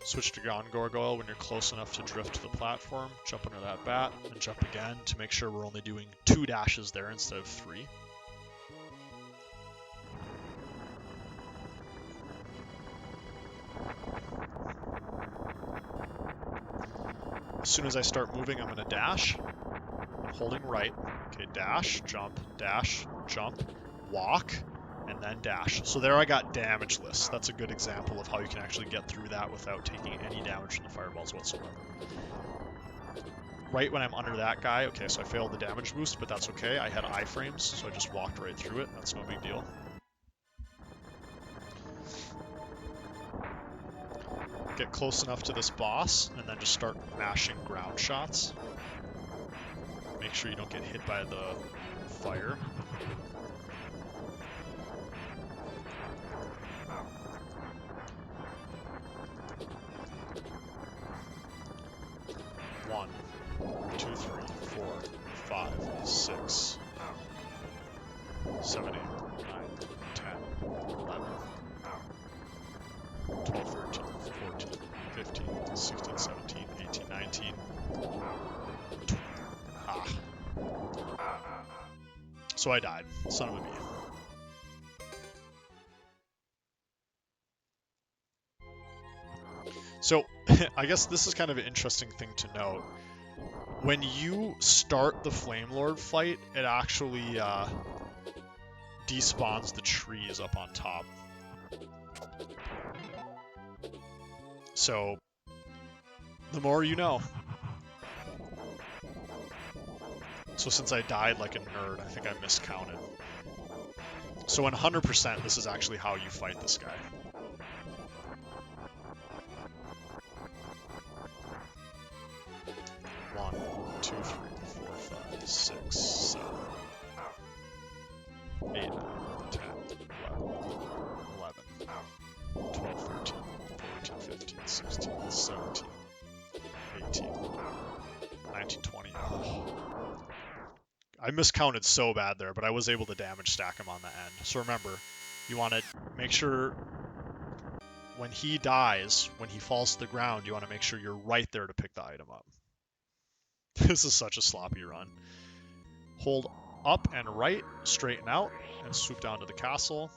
[SPEAKER 1] Switch to ground gargoyle when you're close enough to drift to the platform. Jump under that bat, and jump again to make sure we're only doing 2 dashes there instead of 3. As soon as I start moving, I'm going to dash. I'm holding right. Okay, dash, jump, jump, walk, and then dash. So there I got damage lists. That's a good example of how you can actually get through that without taking any damage from the fireballs whatsoever. Right when I'm under that guy, okay, so I failed the damage boost, but that's okay. I had iframes, so I just walked right through it. That's no big deal. Get close enough to this boss, and then just start mashing ground shots. Make sure you don't get hit by the fire. One, 2, 3, 4, 5, 6, 7, 8, 9, 10, 11, 12, 13, 14, 15, 16, 17, 18, 19. Ah. So I died. Son of a bee. So, I guess this is kind of an interesting thing to note. When you start the Flame Lord fight, it actually despawns the trees up on top. So, the more you know. So since I died like a nerd, I think I miscounted. So in 100%, this is actually how you fight this guy. One, 2, 3, 4, 5, 6, 7, 8, 9, 10, 11, 12, 13, 14, 15, 16, 17, 18, 19, 20. Oh. I miscounted so bad there, but I was able to damage stack him on the end. So remember, you want to make sure when he dies, when he falls to the ground, you want to make sure you're right there to pick the item up. This is such a sloppy run. Hold up and right, straighten out, and swoop down to the castle.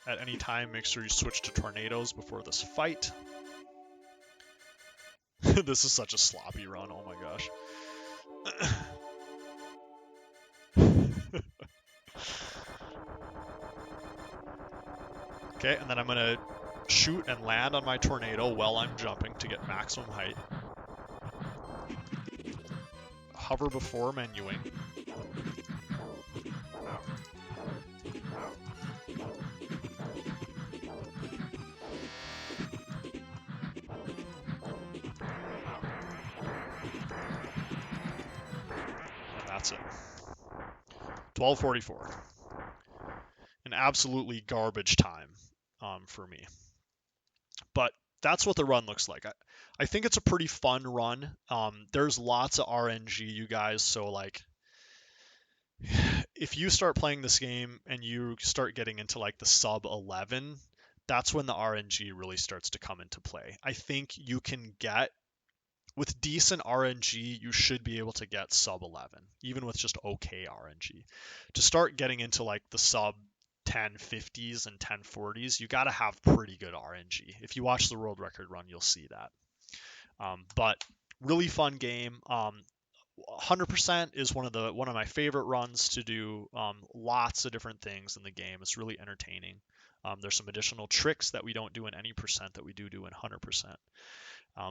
[SPEAKER 1] At any time, make sure you switch to tornadoes before this fight. This is such a sloppy run, oh my gosh. Okay, and then I'm going to shoot and land on my tornado while I'm jumping to get maximum height. hover before menuing. And that's it. 12:44. An absolutely garbage time for me. But that's what the run looks like. I think it's a pretty fun run. There's lots of RNG, you guys. So like, if you start playing this game and you start getting into like the sub 11, that's when the RNG really starts to come into play. I think you can get, with decent RNG, you should be able to get sub 11, even with just okay RNG. To start getting into like the sub 1050s and 1040s, you got to have pretty good RNG. If you watch the world record run, you'll see that. But really fun game. 100% is one of my favorite runs to do. Lots of different things in the game. It's really entertaining. There's some additional tricks that we don't do in any percent that we do in 100%.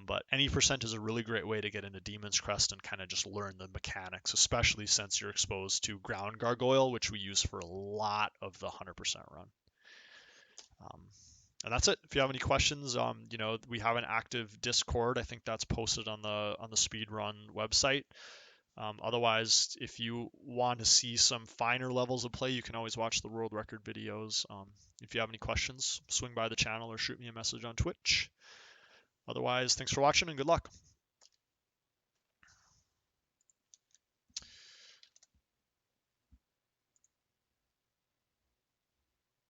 [SPEAKER 1] But any percent is a really great way to get into Demon's Crest and kind of just learn the mechanics, especially since you're exposed to Ground Gargoyle, which we use for a lot of the 100% run. And that's it. If you have any questions, we have an active Discord. I think that's posted on the Speedrun website. Otherwise, if you want to see some finer levels of play, you can always watch the world record videos. If you have any questions, swing by the channel or shoot me a message on Twitch. Otherwise, thanks for watching and good luck.